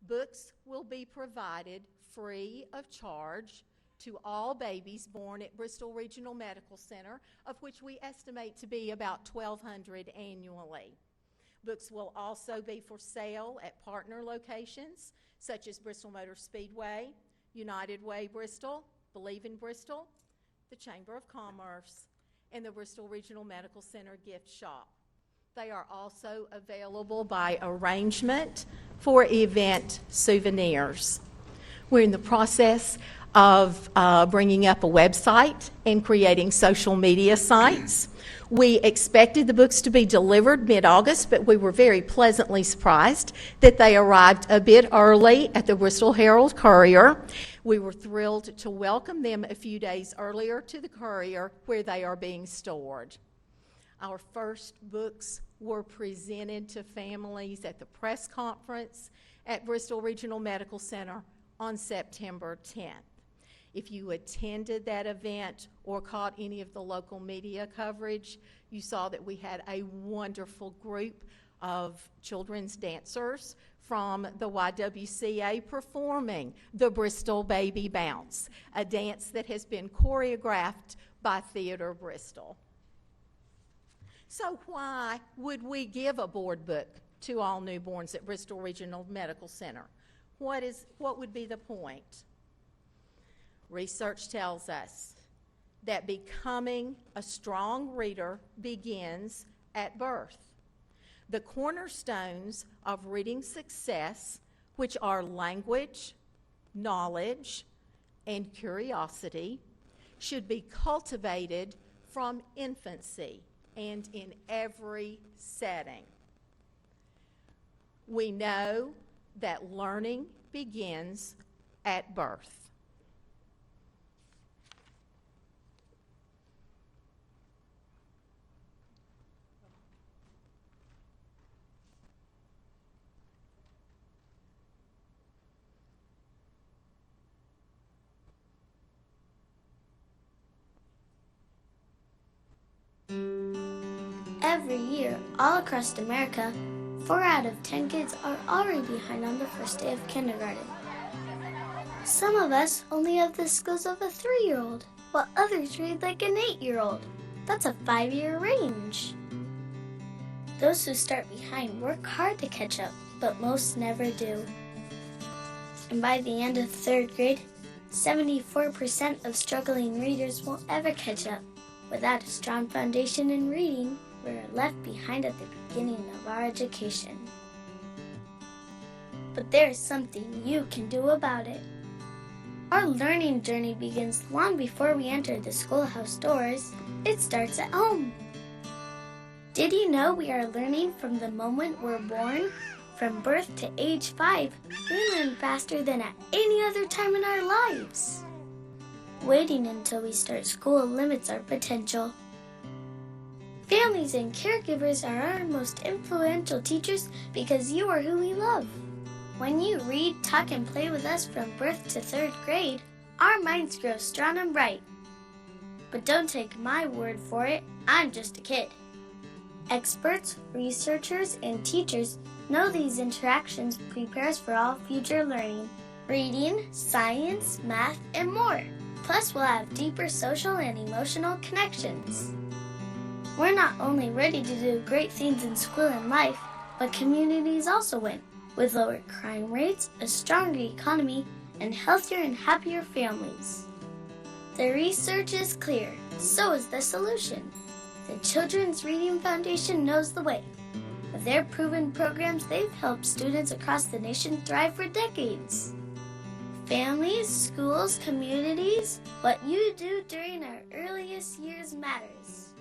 books will be provided free of charge to all babies born at Bristol Regional Medical Center, of which we estimate to be about 1,200 annually. Books will also be for sale at partner locations such as Bristol Motor Speedway, United Way Bristol, Believe in Bristol, the Chamber of Commerce, and the Bristol Regional Medical Center gift shop. They are also available by arrangement for event souvenirs. We're in the process of bringing up a website and creating social media sites. We expected the books to be delivered mid-August, but we were very pleasantly surprised that they arrived a bit early at the Bristol Herald-Courier. We were thrilled to welcome them a few days earlier to the Courier, where they are being stored. Our first books were presented to families at the press conference at Bristol Regional Medical Center on September 10th. If you attended that event or caught any of the local media coverage, you saw that we had a wonderful group of children's dancers from the YWCA performing the Bristol Baby Bounce, a dance that has been choreographed by Theatre Bristol. So why would we give a board book to all newborns at Bristol Regional Medical Center? What would be the point? Research tells us that becoming a strong reader begins at birth. The cornerstones of reading success, which are language, knowledge, and curiosity, should be cultivated from infancy and in every setting. We know that learning begins at birth. Every year, all across America, 4 out of 10 kids are already behind on the first day of kindergarten. Some of us only have the skills of a 3-year-old, while others read like an 8-year-old. That's a 5-year range. Those who start behind work hard to catch up, but most never do. And by the end of 3rd grade, 74% of struggling readers won't ever catch up. Without a strong foundation in reading, we're left behind at the beginning of our education. But there's something you can do about it. Our learning journey begins long before we enter the schoolhouse doors. It starts at home. Did you know we are learning from the moment we're born? From birth to age 5, we learn faster than at any other time in our lives. Waiting until we start school limits our potential. Families and caregivers are our most influential teachers because you are who we love. When you read, talk, and play with us from birth to 3rd grade, our minds grow strong and bright. But don't take my word for it, I'm just a kid. Experts, researchers, and teachers know these interactions prepare us for all future learning. Reading, science, math, and more. Plus, we'll have deeper social and emotional connections. We're not only ready to do great things in school and life, but communities also win. With lower crime rates, a stronger economy, and healthier and happier families. The research is clear, so is the solution. The Children's Reading Foundation knows the way. With their proven programs, they've helped students across the nation thrive for decades. Families, schools, communities, what you do during our earliest years matters.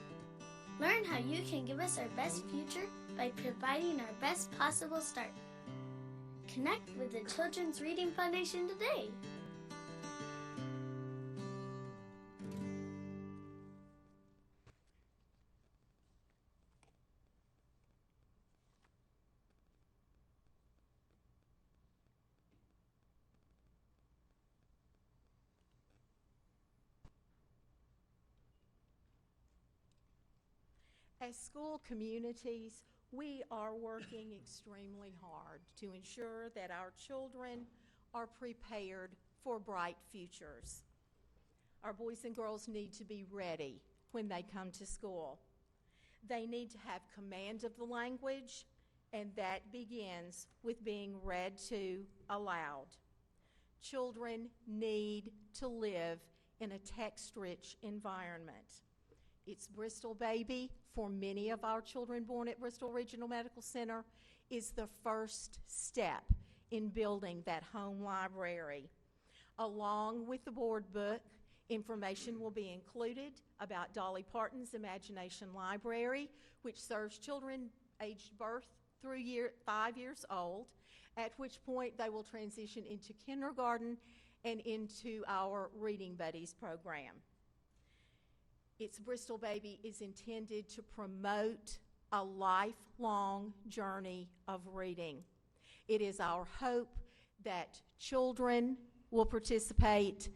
Learn how you can give us our best future by providing our best possible start. Connect with the Children's Reading Foundation today. As school communities, we are working extremely hard to ensure that our children are prepared for bright futures. Our boys and girls need to be ready when they come to school. They need to have command of the language, and that begins with being read to aloud. Children need to live in a text-rich environment. It's Bristol Baby, for many of our children born at Bristol Regional Medical Center, is the first step in building that home library. Along with the board book, information will be included about Dolly Parton's Imagination Library, which serves children aged birth through 5 years old, at which point they will transition into kindergarten and into our Reading Buddies program. It's Bristol Baby is intended to promote a lifelong journey of reading. It is our hope that children will participate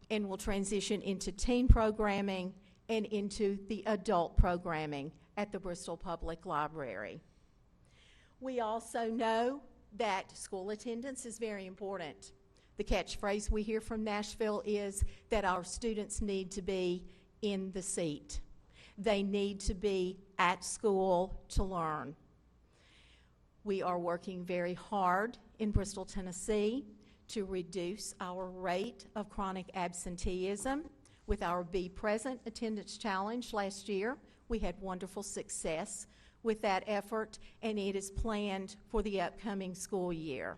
and will transition into teen programming and into the adult programming at the Bristol Public Library. We also know that school attendance is very important. The catchphrase we hear from Nashville is that our students need to be in the seat. They need to be at school to learn. We are working very hard in Bristol, Tennessee to reduce our rate of chronic absenteeism. With our Be Present attendance challenge last year, we had wonderful success with that effort, and it is planned for the upcoming school year.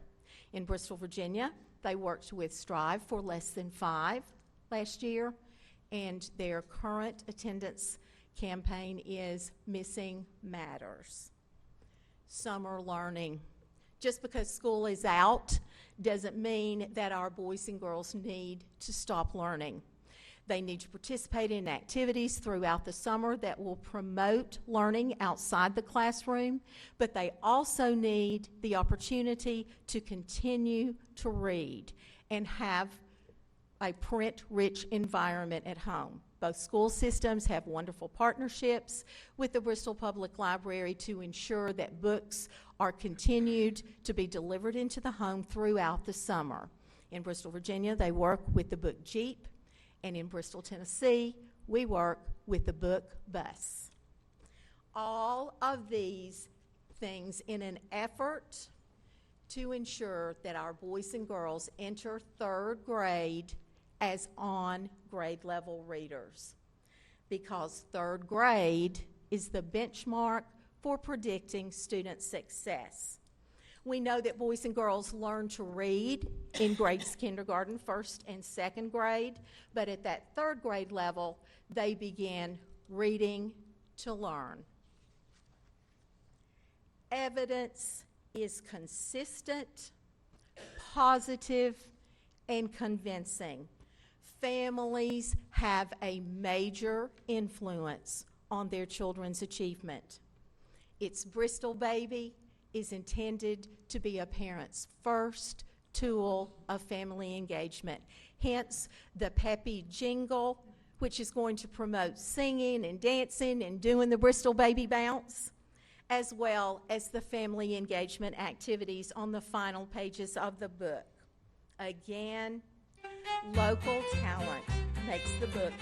In Bristol, Virginia, they worked with Strive for Less Than 5 last year, and their current attendance campaign is Missing Matters. Summer learning. Just because school is out doesn't mean that our boys and girls need to stop learning. They need to participate in activities throughout the summer that will promote learning outside the classroom, but they also need the opportunity to continue to read and have a print-rich environment at home. Both school systems have wonderful partnerships with the Bristol Public Library to ensure that books are continued to be delivered into the home throughout the summer. In Bristol, Virginia, they work with the Book Jeep, and in Bristol, Tennessee, we work with the Book Bus. All of these things in an effort to ensure that our boys and girls enter 3rd grade as on grade level readers, because 3rd grade is the benchmark for predicting student success. We know that boys and girls learn to read in grades kindergarten, first and second grade, but at that third grade level, they begin reading to learn. Evidence is consistent, positive, and convincing. Families have a major influence on their children's achievement. It's Bristol Baby is intended to be a parent's first tool of family engagement. Hence, the peppy jingle, which is going to promote singing and dancing and doing the Bristol Baby Bounce, as well as the family engagement activities on the final pages of the book. Again, local talent makes the book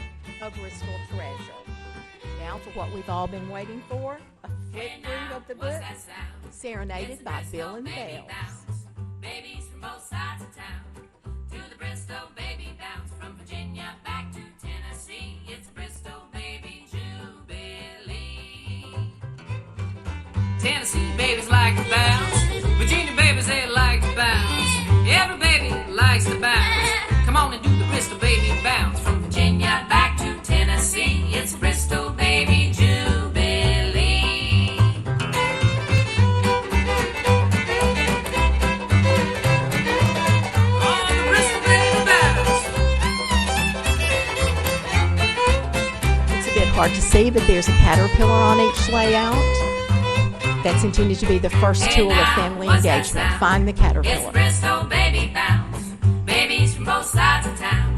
a Bristol treasure. Now for what we've all been waiting for, a flip through of the book, serenaded by Bill and the Bells. Babies from both sides of town, to the Bristol Baby Bounce, from Virginia back to Tennessee, it's Bristol Baby Jubilee. Tennessee babies like to bounce, Virginia babies they like to bounce, every baby likes to bounce. Come on and do the Bristol Baby Bounce, from Virginia back to Tennessee, it's Bristol Baby Jubilee. Hard to see, but there's a caterpillar on each layout. That's intended to be the first tool of family engagement. Find the caterpillar. It's Bristol Baby Bounce, babies from both sides of town,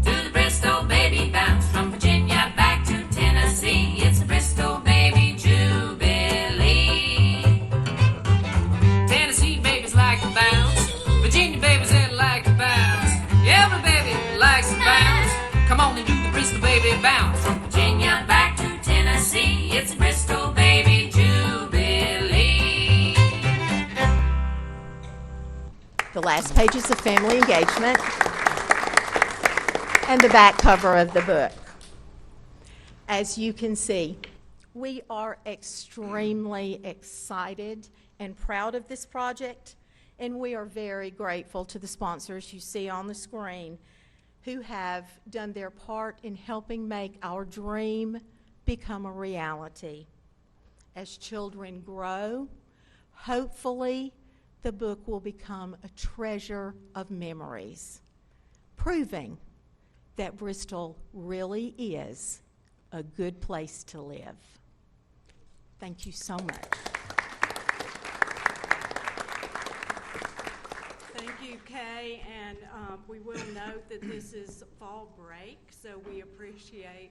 to the Bristol Baby Bounce, from Virginia back to Tennessee, it's Bristol Baby Jubilee. Tennessee babies like to bounce, Virginia babies they like to bounce, every baby likes to bounce. Come on and do the Bristol Baby Bounce, from Virginia back to Tennessee, it's Bristol Baby Jubilee. The last pages of family engagement and the back cover of the book. As you can see, we are extremely excited and proud of this project, and we are very grateful to the sponsors you see on the screen who have done their part in helping make our dream become a reality. As children grow, hopefully the book will become a treasure of memories, proving that Bristol really is a good place to live. Thank you so much. Thank you, Kay, and we will note that this is fall break, so we appreciate,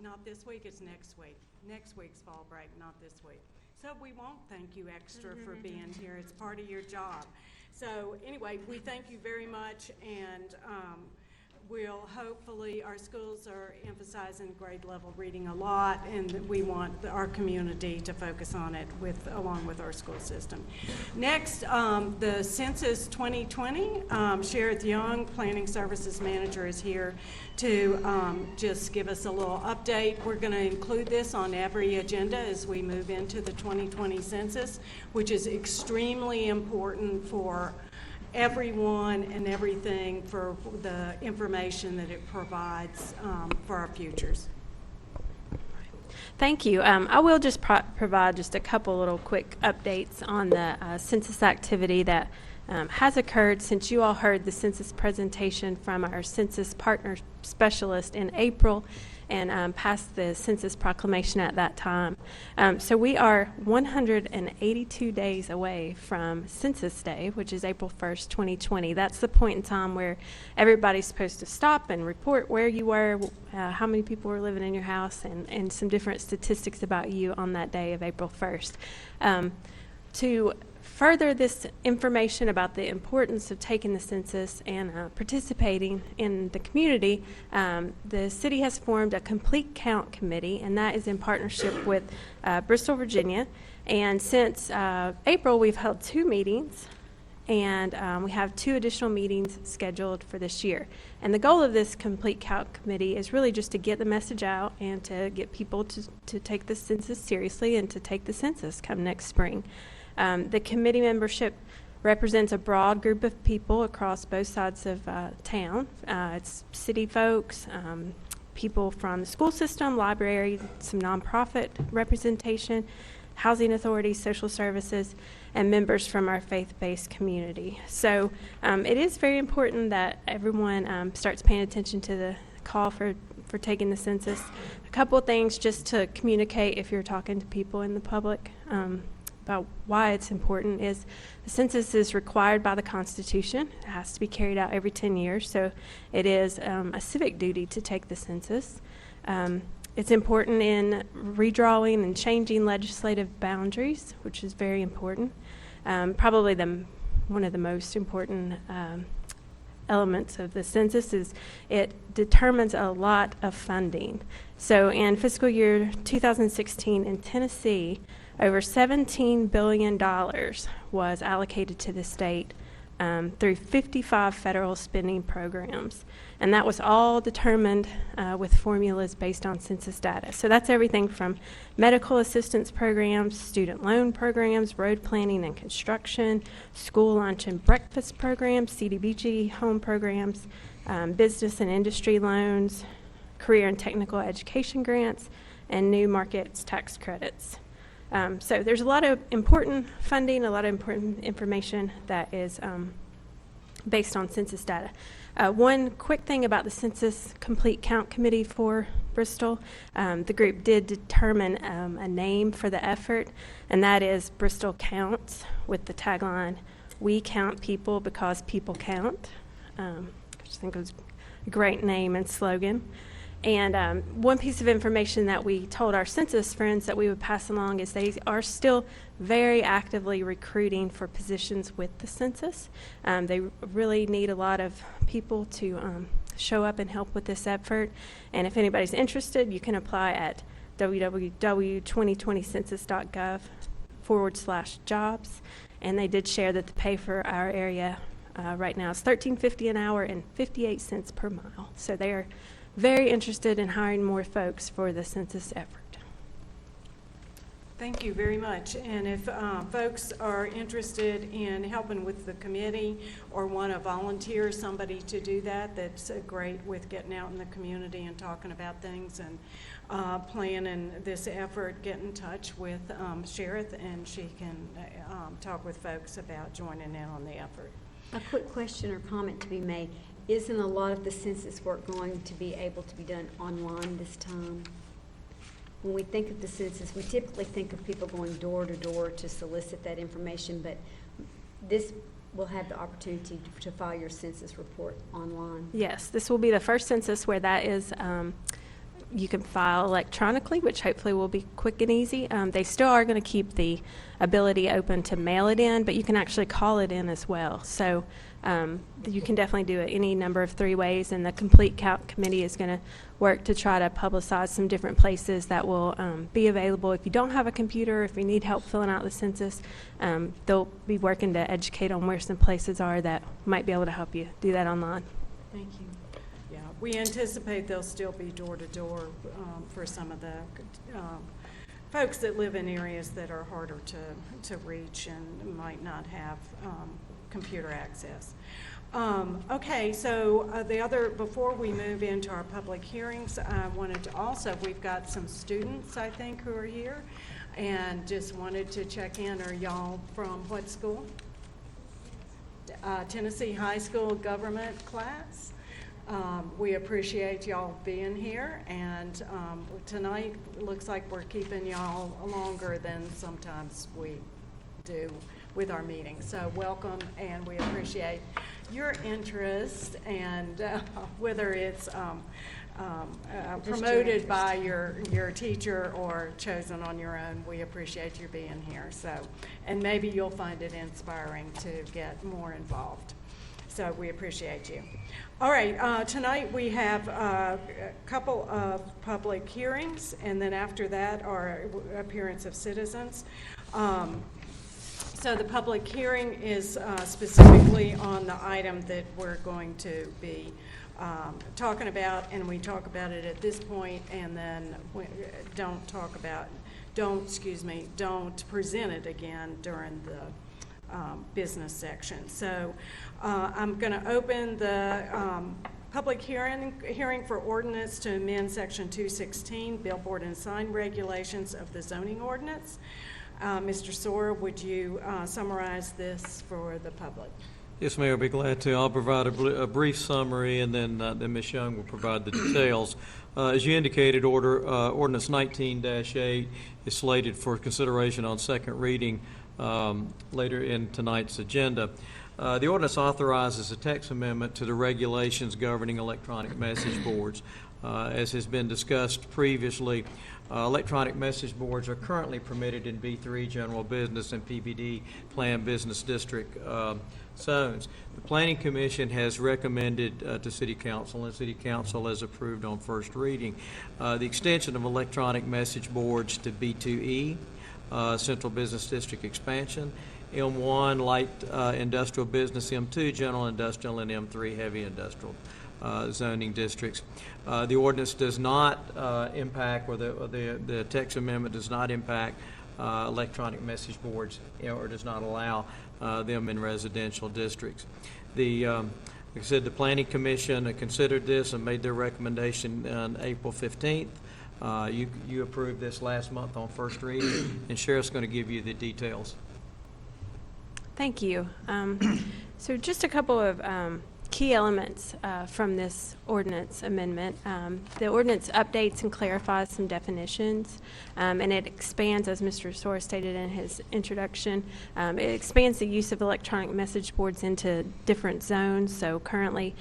not this week, it's next week. Next week's fall break, not this week. So we won't thank you extra for being here. It's part of your job. So anyway, we thank you very much, and we'll hopefully, our schools are emphasizing grade level reading a lot, and we want our community to focus on it along with our school system. Next, the Census 2020, Sherrod Young, Planning Services Manager, is here to just give us a little update. We're going to include this on every agenda as we move into the 2020 census, which is extremely important for everyone and everything, for the information that it provides for our futures. Thank you. I will just provide just a couple little quick updates on the census activity that has occurred since you all heard the census presentation from our census partner specialist in April and passed the census proclamation at that time. So we are 182 days away from Census Day, which is April 1st, 2020. That's the point in time where everybody's supposed to stop and report where you were, how many people were living in your house, and some different statistics about you on that day of April 1st. To further this information about the importance of taking the census and participating in the community, the city has formed a Complete Count Committee, and that is in partnership with Bristol, Virginia. And since April, we've held 2 meetings, and we have 2 additional meetings scheduled for this year. And the goal of this Complete Count Committee is really just to get the message out and to get people to take the census seriously and to take the census come next spring. The committee membership represents a broad group of people across both sides of town. It's city folks, people from the school system, library, some nonprofit representation, housing authorities, social services, and members from our faith-based community. So it is very important that everyone starts paying attention to the call for taking the census. A couple of things just to communicate if you're talking to people in the public about why it's important is the census is required by the Constitution. It has to be carried out every 10 years, so it is a civic duty to take the census. It's important in redrawing and changing legislative boundaries, which is very important. Probably one of the most important elements of the census is it determines a lot of funding. So in fiscal year 2016 in Tennessee, over $17 billion was allocated to the state through 55 federal spending programs. And that was all determined with formulas based on census data. So that's everything from medical assistance programs, student loan programs, road planning and construction, school lunch and breakfast programs, CDBG home programs, business and industry loans, career and technical education grants, and new markets tax credits. So there's a lot of important funding, a lot of important information that is based on census data. One quick thing about the Census Complete Count Committee for Bristol, the group did determine a name for the effort, and that is Bristol Counts, with the tagline, "We count people because people count." I just think it was a great name and slogan. And one piece of information that we told our census friends that we would pass along is they are still very actively recruiting for positions with the census. They really need a lot of people to show up and help with this effort. And if anybody's interested, you can apply at www.2020census.gov/jobs. And they did share that the pay for our area right now is $13.50 an hour and 58 cents per mile. So they are very interested in hiring more folks for the census effort. Thank you very much. And if folks are interested in helping with the committee or want to volunteer somebody to do that, that's great with getting out in the community and talking about things and planning this effort, get in touch with Sherith, and she can talk with folks about joining in on the effort. A quick question or comment to be made. Isn't a lot of the census work going to be able to be done online this time? When we think of the census, we typically think of people going door to door to solicit that information, but this will have the opportunity to file your census report online. Yes, this will be the first census where that is, you can file electronically, which hopefully will be quick and easy. They still are going to keep the ability open to mail it in, but you can actually call it in as well. So you can definitely do it any number of 3 ways, and the Complete Count Committee is going to work to try to publicize some different places that will be available. If you don't have a computer, if you need help filling out the census, they'll be working to educate on where some places are that might be able to help you do that online. Thank you. Yeah, we anticipate they'll still be door to door for some of the folks that live in areas that are harder to reach and might not have computer access. Okay, so before we move into our public hearings, I wanted to also, we've got some students, I think, who are here, and just wanted to check in. Are y'all from what school? Tennessee High School Government class. We appreciate y'all being here, and tonight looks like we're keeping y'all longer than sometimes we do with our meetings. So welcome, and we appreciate your interest, and whether it's promoted by your teacher or chosen on your own, we appreciate you being here. So, and maybe you'll find it inspiring to get more involved. So we appreciate you. All right, tonight we have a couple of public hearings, and then after that our appearance of citizens. So the public hearing is specifically on the item that we're going to be talking about, and we talk about it at this point, and then we don't present it again during the business section. So I'm going to open the public hearing for ordinance to amend Section 216, Billboard and Sign Regulations of the zoning ordinance. Mr. Sora, would you summarize this for the public? Yes, Mayor, I'll be glad to. I'll provide a brief summary, and then Ms. Young will provide the details. As you indicated, Ordinance 19-8 is slated for consideration on second reading later in tonight's agenda. The ordinance authorizes a text amendment to the regulations governing electronic message boards. As has been discussed previously, electronic message boards are currently permitted in B3 General Business and PBD Planned Business District zones. The Planning Commission has recommended to City Council, and City Council has approved on first reading, the extension of electronic message boards to B2E, Central Business District expansion, M1 light industrial business, M2 general industrial, and M3 heavy industrial zoning districts. The ordinance does not impact, or the text amendment does not impact electronic message boards, or does not allow them in residential districts. Like I said, the Planning Commission considered this and made their recommendation on April 15th. You approved this last month on first reading, and Sheriff's going to give you the details. Thank you. So just a couple of key elements from this ordinance amendment. The ordinance updates and clarifies some definitions, and it expands, as Mr. Sora stated in his introduction, it expands the use of electronic message boards into different zones. So currently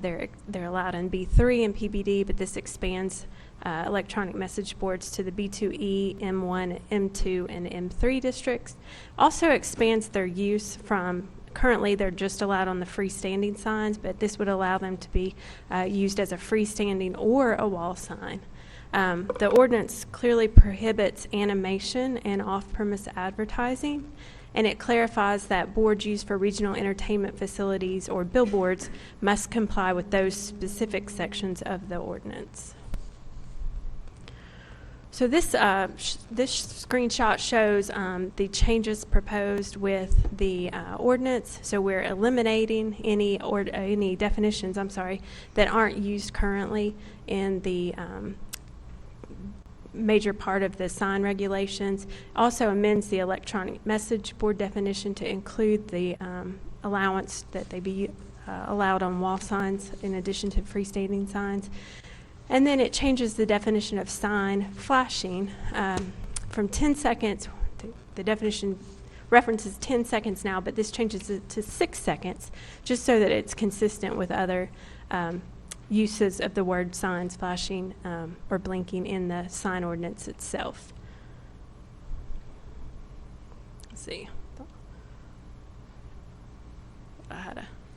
they're allowed in B3 and PBD, but this expands electronic message boards to the B2E, M1, M2, and M3 districts. Also expands their use from, currently they're just allowed on the freestanding signs, but this would allow them to be used as a freestanding or a wall sign. The ordinance clearly prohibits animation and off-premise advertising, and it clarifies that boards used for regional entertainment facilities or billboards must comply with those specific sections of the ordinance. So this screenshot shows the changes proposed with the ordinance. So we're eliminating any definitions, that aren't used currently in the major part of the sign regulations. Also amends the electronic message board definition to include the allowance that they be allowed on wall signs in addition to freestanding signs. And then it changes the definition of sign flashing from 10 seconds. The definition references 10 seconds now, but this changes it to 6 seconds, just so that it's consistent with other uses of the word signs flashing or blinking in the sign ordinance itself. Let's see.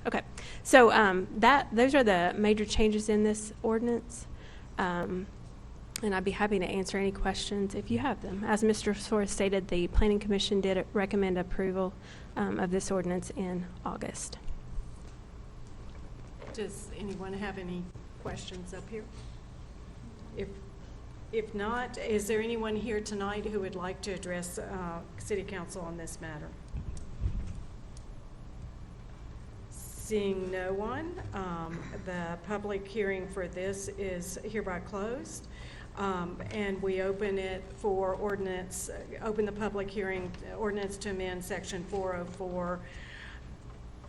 Okay. So those are the major changes in this ordinance. And I'd be happy to answer any questions if you have them. As Mr. Sora stated, the Planning Commission did recommend approval of this ordinance in August. Does anyone have any questions up here? If not, is there anyone here tonight who would like to address City Council on this matter? Seeing no one, the public hearing for this is hereby closed. And we open it for ordinance, open the public hearing, ordinance to amend section 404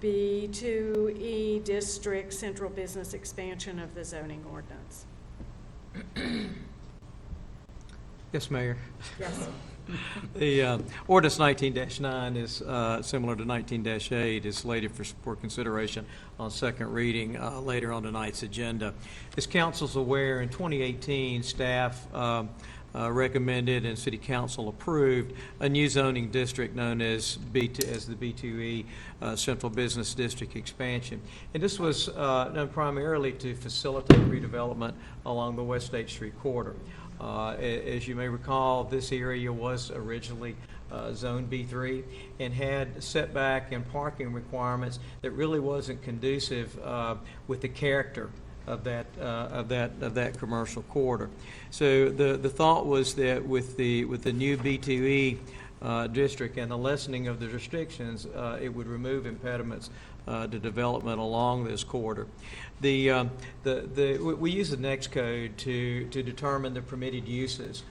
B2E District Central Business Expansion of the zoning ordinance. Yes, Mayor. Yes. The ordinance 19-9 is similar to 19-8, is slated for consideration on second reading later on tonight's agenda. As council's aware, in 2018, staff recommended and City Council approved a new zoning district known as the B2E Central Business District expansion. And this was done primarily to facilitate redevelopment along the West State Street corridor. As you may recall, this area was originally Zone B3 and had setback and parking requirements that really wasn't conducive with the character of that commercial corridor. So the thought was that with the new B2E district and the lessening of the restrictions, it would remove impediments to development along this corridor. We use the next code to determine the permitted uses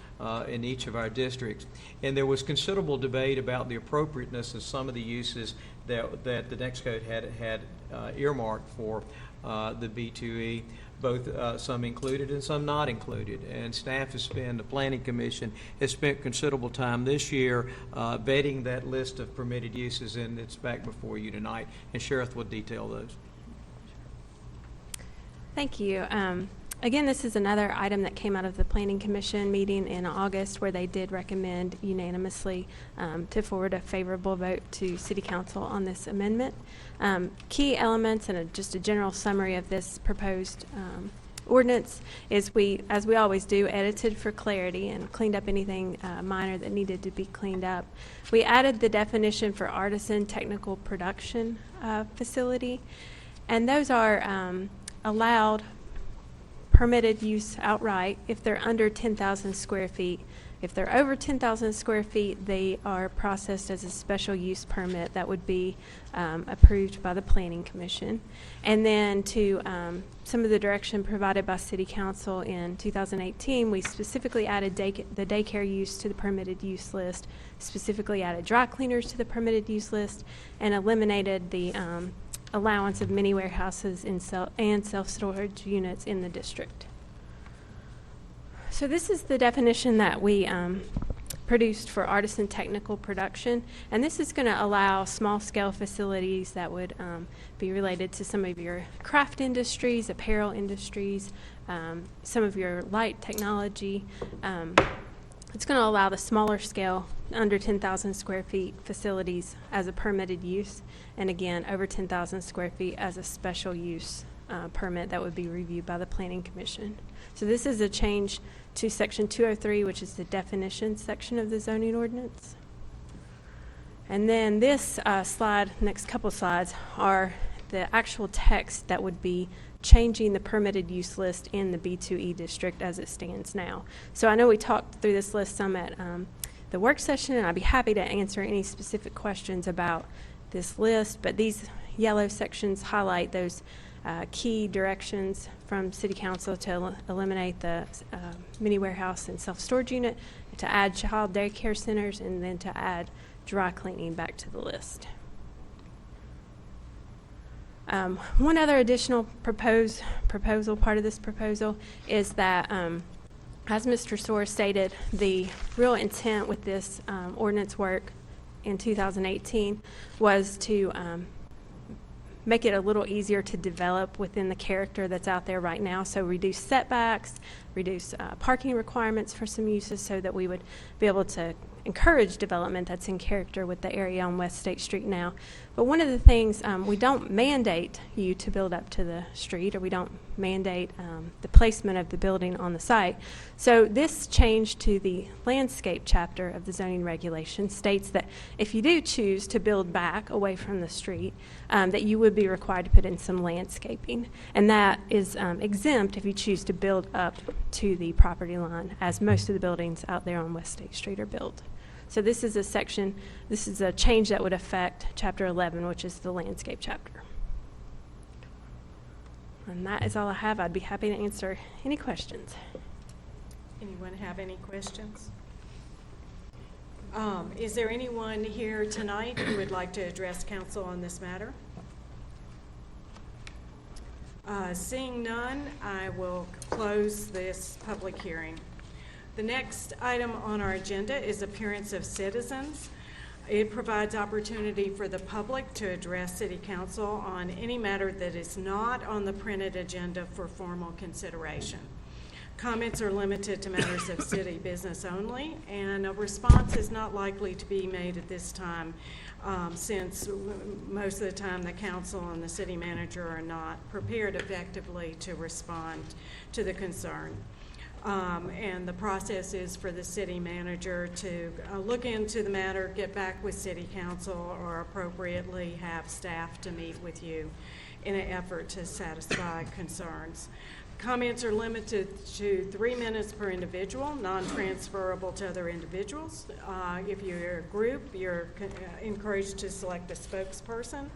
in each of our districts, and there was considerable debate about the appropriateness of some of the uses that the next code had earmarked for the B2E, both some included and some not included. And staff has spent, the Planning Commission has spent considerable time this year vetting that list of permitted uses, and it's back before you tonight. And Sheriff will detail those. Thank you. Again, this is another item that came out of the Planning Commission meeting in August, where they did recommend unanimously to forward a favorable vote to City Council on this amendment. Key elements and just a general summary of this proposed ordinance is as we always do, edited for clarity and cleaned up anything minor that needed to be cleaned up. We added the definition for artisan technical production facility, and those are allowed permitted use outright if they're under 10,000 square feet. If they're over 10,000 square feet, they are processed as a special use permit that would be approved by the Planning Commission. And then to some of the direction provided by City Council in 2018, we specifically added the daycare use to the permitted use list, specifically added dry cleaners to the permitted use list, and eliminated the allowance of mini warehouses and self-storage units in the district. So this is the definition that we produced for artisan technical production, and this is going to allow small-scale facilities that would be related to some of your craft industries, apparel industries, some of your light technology. It's going to allow the smaller scale, under 10,000 square feet facilities as a permitted use, and again, over 10,000 square feet as a special use permit that would be reviewed by the Planning Commission. So this is a change to Section 203, which is the definition section of the zoning ordinance. And then this slide, next couple slides, are the actual text that would be changing the permitted use list in the B2E district as it stands now. So I know we talked through this list some at the work session, and I'd be happy to answer any specific questions about this list, but these yellow sections highlight those key directions from City Council to eliminate the mini warehouse and self-storage unit, to add child daycare centers, and then to add dry cleaning back to the list. One other additional proposal, part of this proposal, is that, as Mr. Soar stated, the real intent with this ordinance work in 2018 was to make it a little easier to develop within the character that's out there right now. So reduce setbacks, reduce parking requirements for some uses so that we would be able to encourage development that's in character with the area on West State Street now. But one of the things, we don't mandate you to build up to the street, or we don't mandate the placement of the building on the site. So this change to the landscape chapter of the zoning regulation states that if you do choose to build back away from the street, that you would be required to put in some landscaping. And that is exempt if you choose to build up to the property line, as most of the buildings out there on West State Street are built. So this is a section, this is a change that would affect Chapter 11, which is the landscape chapter. And that is all I have. I'd be happy to answer any questions. Anyone have any questions? Is there anyone here tonight who would like to address council on this matter? Seeing none, I will close this public hearing. The next item on our agenda is appearance of citizens. It provides opportunity for the public to address City Council on any matter that is not on the printed agenda for formal consideration. Comments are limited to matters of city business only, and a response is not likely to be made at this time, since most of the time the council and the city manager are not prepared effectively to respond to the concern. And the process is for the city manager to look into the matter, get back with city council, or appropriately have staff to meet with you in an effort to satisfy concerns. Comments are limited to 3 minutes per individual, non-transferable to other individuals. If you're a group, you're encouraged to select a spokesperson.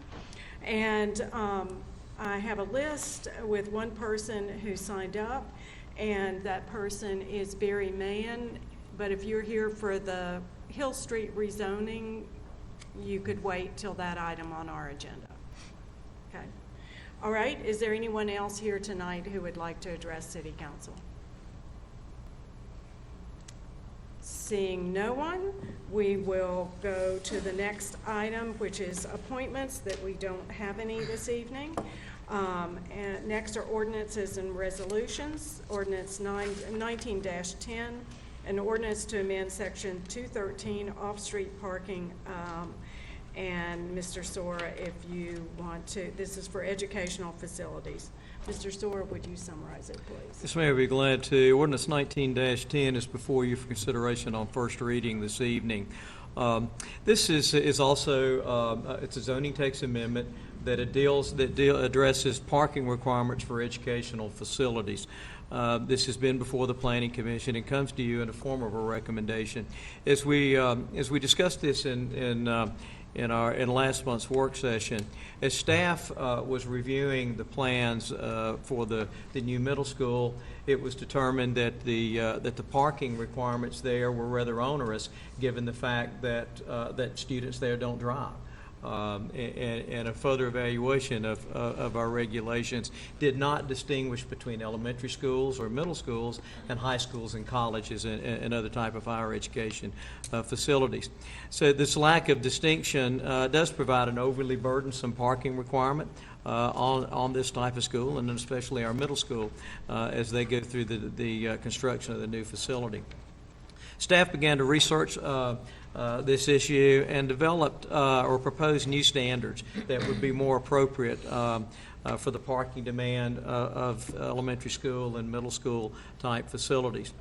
And I have a list with one person who signed up, and that person is Barry Mann. But if you're here for the Hill Street rezoning, you could wait till that item on our agenda. Okay. All right, is there anyone else here tonight who would like to address City Council? Seeing no one, we will go to the next item, which is appointments that we don't have any this evening. And next are ordinances and resolutions. Ordinance 19-10, an ordinance to amend section 213 off-street parking. And Mr. Sora, if you want to, this is for educational facilities. Mr. Sora, would you summarize it, please? Yes, ma'am, I'd be glad to. Ordinance 19-10 is before you for consideration on first reading this evening. This is also it's a zoning text amendment that addresses parking requirements for educational facilities. This has been before the Planning Commission and comes to you in the form of a recommendation. As we discussed this in last month's work session, as staff was reviewing the plans for the new middle school, it was determined that the parking requirements there were rather onerous, given the fact that students there don't drive. And a further evaluation of our regulations did not distinguish between elementary schools or middle schools and high schools and colleges and other type of higher education facilities. So this lack of distinction does provide an overly burdensome parking requirement on this type of school, and especially our middle school as they go through the construction of the new facility. Staff began to research this issue and developed or proposed new standards that would be more appropriate for the parking demand of elementary school and middle school type facilities.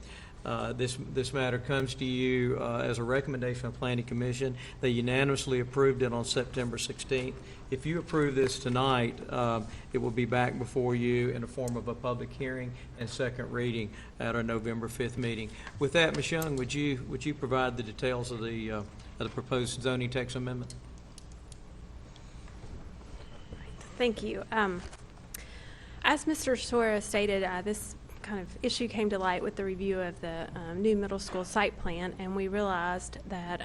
This matter comes to you as a recommendation of the Planning Commission. They unanimously approved it on September 16th. If you approve this tonight, it will be back before you in the form of a public hearing and second reading at our November 5th meeting. With that, Ms. Young, would you provide the details of the proposed zoning text amendment? Thank you. As Mr. Sora stated, this kind of issue came to light with the review of the new middle school site plan, and we realized that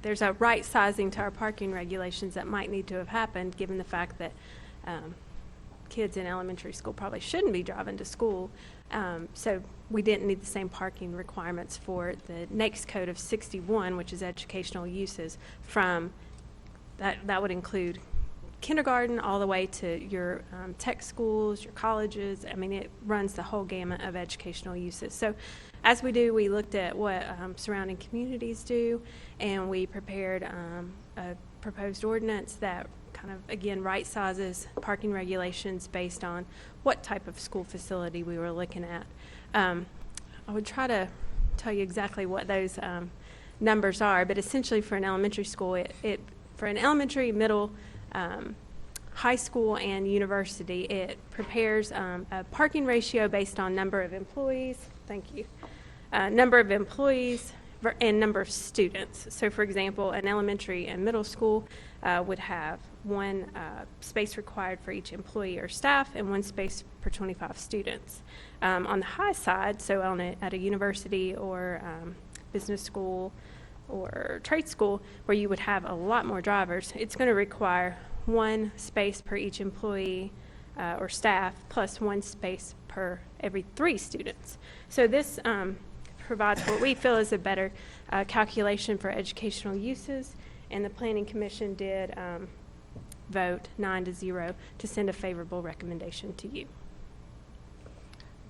there's a right sizing to our parking regulations that might need to have happened, given the fact that kids in elementary school probably shouldn't be driving to school. So we didn't need the same parking requirements for the next code of 61, which is educational uses. From that would include kindergarten all the way to your tech schools, your colleges. I mean, it runs the whole gamut of educational uses. So as we do, we looked at what surrounding communities do, and we prepared a proposed ordinance that kind of, again, right sizes parking regulations based on what type of school facility we were looking at. I would try to tell you exactly what those numbers are, but essentially for an elementary school, for an elementary, middle, high school, and university, it prepares a parking ratio based on number of employees. Thank you. Number of employees and number of students. So, for example, an elementary and middle school would have one space required for each employee or staff and one space per 25 students. On the high side, so at a university or business school or trade school, where you would have a lot more drivers, it's going to require one space per each employee or staff, plus one space per every 3 students. So this provides what we feel is a better calculation for educational uses, and the Planning Commission did vote 9-0 to send a favorable recommendation to you.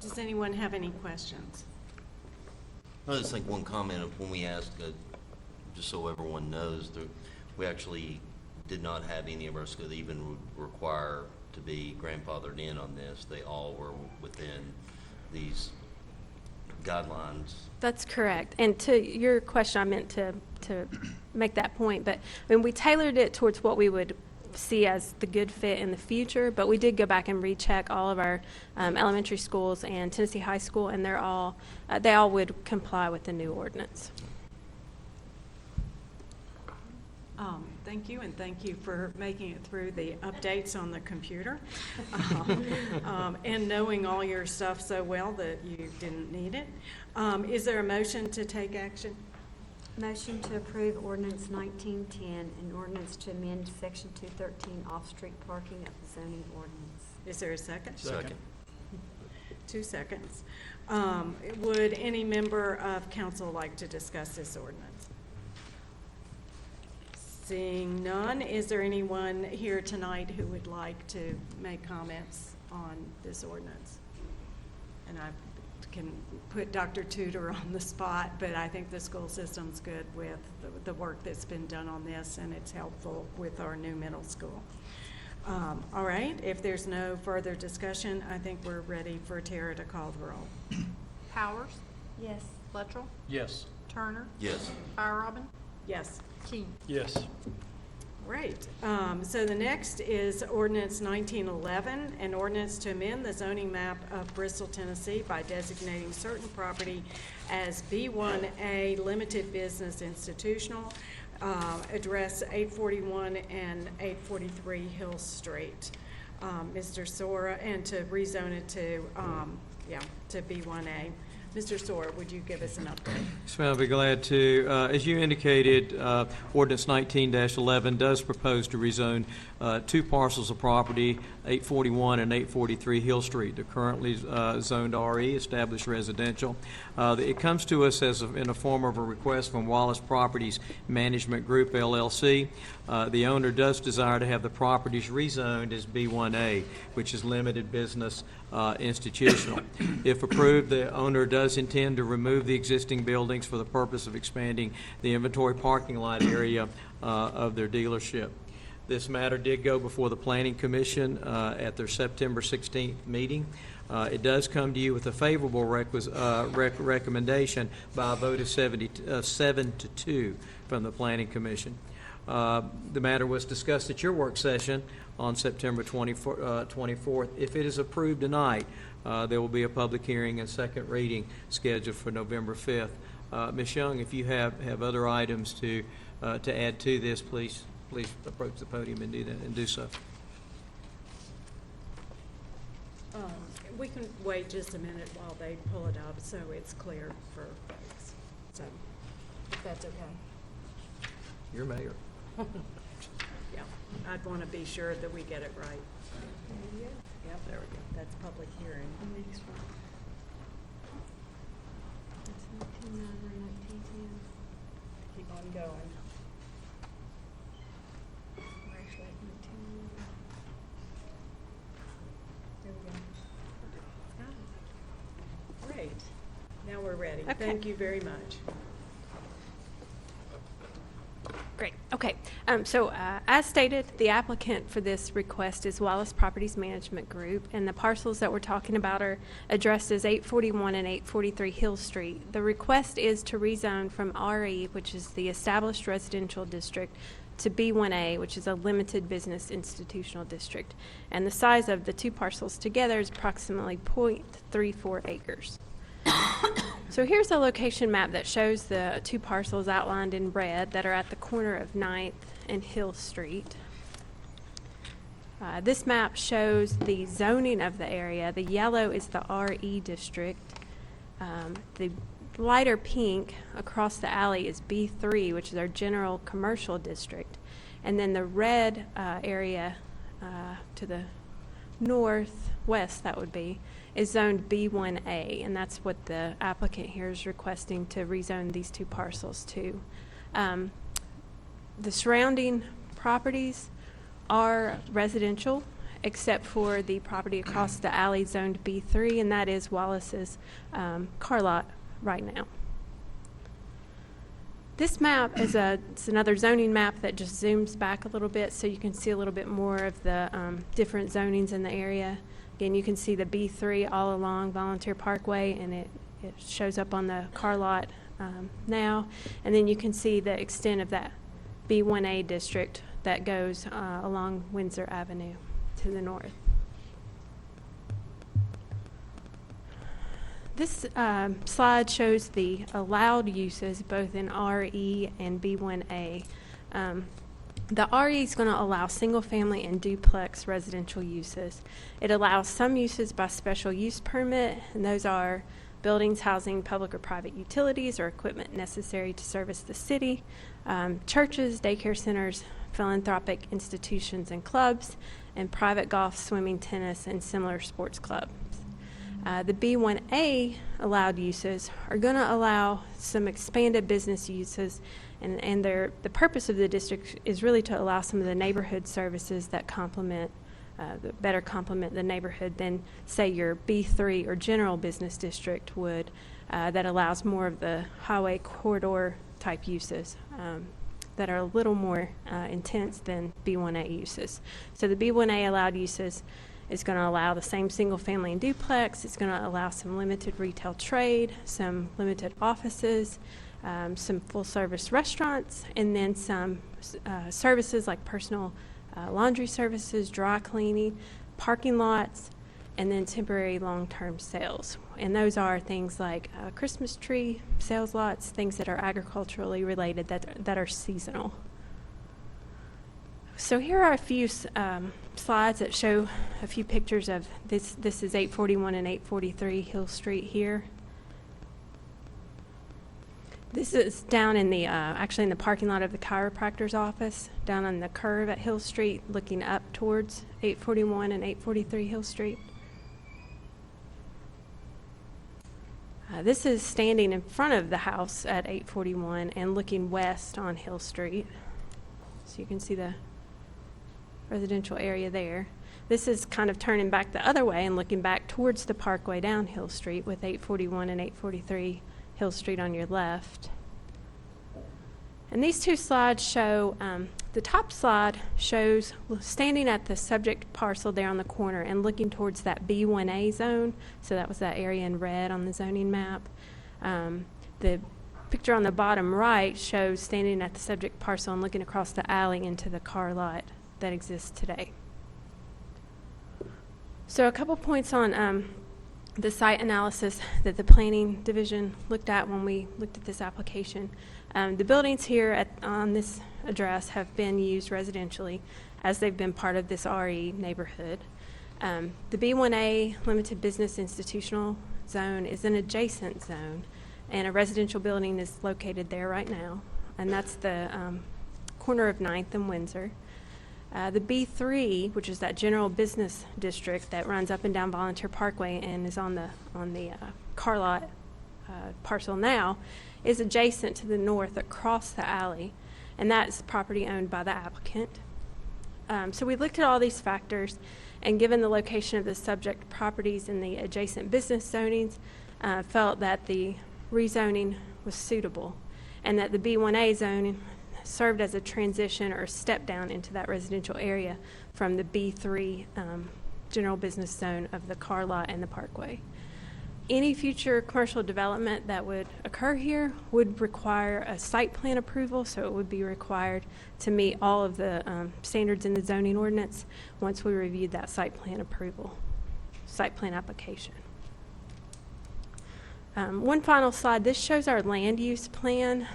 Does anyone have any questions? I just think one comment of when we asked, just so everyone knows, we actually did not have any of our schools that even would require to be grandfathered in on this. They all were within these guidelines. That's correct. And to your question, I meant to make that point, but when we tailored it towards what we would see as the good fit in the future, but we did go back and recheck all of our elementary schools and Tennessee High School, and they all would comply with the new ordinance. Thank you, and thank you for making it through the updates on the computer and knowing all your stuff so well that you didn't need it. Is there a motion to take action? Motion to approve ordinance 1910, an ordinance to amend section 213 off-street parking of the zoning ordinance. Is there a second? Second. 2 seconds. Would any member of council like to discuss this ordinance? Seeing none, is there anyone here tonight who would like to make comments on this ordinance? And I can put Dr. Tudor on the spot, but I think the school system's good with the work that's been done on this, and it's helpful with our new middle school. All right, if there's no further discussion, I think we're ready for Tara to call the roll. Powers, Yes. Luttrell, Yes. Turner, Yes. Robin, Yes. Keen. Yes. Great. So the next is ordinance 1911, an ordinance to amend the zoning map of Bristol, Tennessee by designating certain property as B1A Limited Business Institutional, address 841 and 843 Hill Street. Mr. Sora, and to rezone it to B1A. Mr. Sora, would you give us an update? Yes, ma'am, I'll be glad to. As you indicated, Ordinance 19-11 does propose to rezone 2 parcels of property, 841 and 843 Hill Street. They're currently zoned RE, established residential. It comes to us in a form of a request from Wallace Properties Management Group, LLC. The owner does desire to have the properties rezoned as B1A, which is limited business institutional. If approved, the owner does intend to remove the existing buildings for the purpose of expanding the inventory parking lot area of their dealership. This matter did go before the Planning Commission at their September 16th meeting. It does come to you with a favorable recommendation by a vote of 7-2 from the Planning Commission. The matter was discussed at your work session on September 24th. If it is approved tonight, there will be a public hearing and second reading scheduled for November 5th. Ms. Young, if you have other items to add to this, please approach the podium and do so. We can wait just a minute while they pull it up so it's clear for folks. So, if that's okay. Your mayor. Yeah, I'd want to be sure that we get it right. Yep, there we go. That's public hearing. Next one. That's 1909 or 1910. Keep on going. We're actually at 1909. There we go. Great. Now we're ready. Okay. Thank you very much. Great. Okay. As stated, the applicant for this request is Wallace Properties Management Group, and the parcels that we're talking about are addressed as 841 and 843 Hill Street. The request is to rezone from RE, which is the established residential district, to B1A, which is a limited business institutional district. And the size of the 2 parcels together is approximately 0.34 acres. So here's a location map that shows the 2 parcels outlined in red that are at the corner of 9th and Hill Street. This map shows the zoning of the area. The yellow is the RE district. The lighter pink across the alley is B3, which is our general commercial district. And then the red area to the northwest, that would be, is zoned B1A, and that's what the applicant here is requesting to rezone these 2 parcels to. The surrounding properties are residential, except for the property across the alley zoned B3, and that is Wallace's car lot right now. This map is it's another zoning map that just zooms back a little bit so you can see a little bit more of the different zonings in the area. Again, you can see the B3 all along Volunteer Parkway, and it shows up on the car lot now. And then you can see the extent of that B1A district that goes along Windsor Avenue to the north. This slide shows the allowed uses both in RE and B1A. The RE is going to allow single-family and duplex residential uses. It allows some uses by special use permit, and those are buildings housing public or private utilities or equipment necessary to service the city, churches, daycare centers, philanthropic institutions and clubs, and private golf, swimming, tennis, and similar sports clubs. The B1A allowed uses are going to allow some expanded business uses, and the purpose of the district is really to allow some of the neighborhood services that better complement the neighborhood than, say, your B3 or general business district would, that allows more of the highway corridor type uses that are a little more intense than B1A uses. So the B1A allowed uses is going to allow the same single family and duplex. It's going to allow some limited retail trade, some limited offices, some full service restaurants, and then some services like personal laundry services, dry cleaning, parking lots, and then temporary long-term sales. And those are things like Christmas tree sales lots, things that are agriculturally related that are seasonal. So here are a few slides that show a few pictures of this. This is 841 and 843 Hill Street here. This is down in the, actually in the parking lot of the chiropractor's office, down on the curve at Hill Street, looking up towards 841 and 843 Hill Street. This is standing in front of the house at 841 and looking west on Hill Street. So you can see the residential area there. This is kind of turning back the other way and looking back towards the parkway down Hill Street with 841 and 843 Hill Street on your left. And these two slides show, the top slide shows standing at the subject parcel there on the corner and looking towards that B1A zone. So that was that area in red on the zoning map. The picture on the bottom right shows standing at the subject parcel and looking across the alley into the car lot that exists today. So a couple points on the site analysis that the planning division looked at when we looked at this application. The buildings here on this address have been used residentially as they've been part of this RE neighborhood. The B1A limited business institutional zone is an adjacent zone, and a residential building is located there right now, and that's the corner of 9th and Windsor. The B3, which is that general business district that runs up and down Volunteer Parkway and is on the car lot parcel now, is adjacent to the north across the alley, and that's property owned by the applicant. So we looked at all these factors, and given the location of the subject properties in the adjacent business zonings, felt that the rezoning was suitable, and that the B1A zoning served as a transition or step down into that residential area from the B3 general business zone of the car lot and the parkway. Any future commercial development that would occur here would require a site plan approval, so it would be required to meet all of the standards in the zoning ordinance once we reviewed that site plan application. One final slide. This shows our land use plan.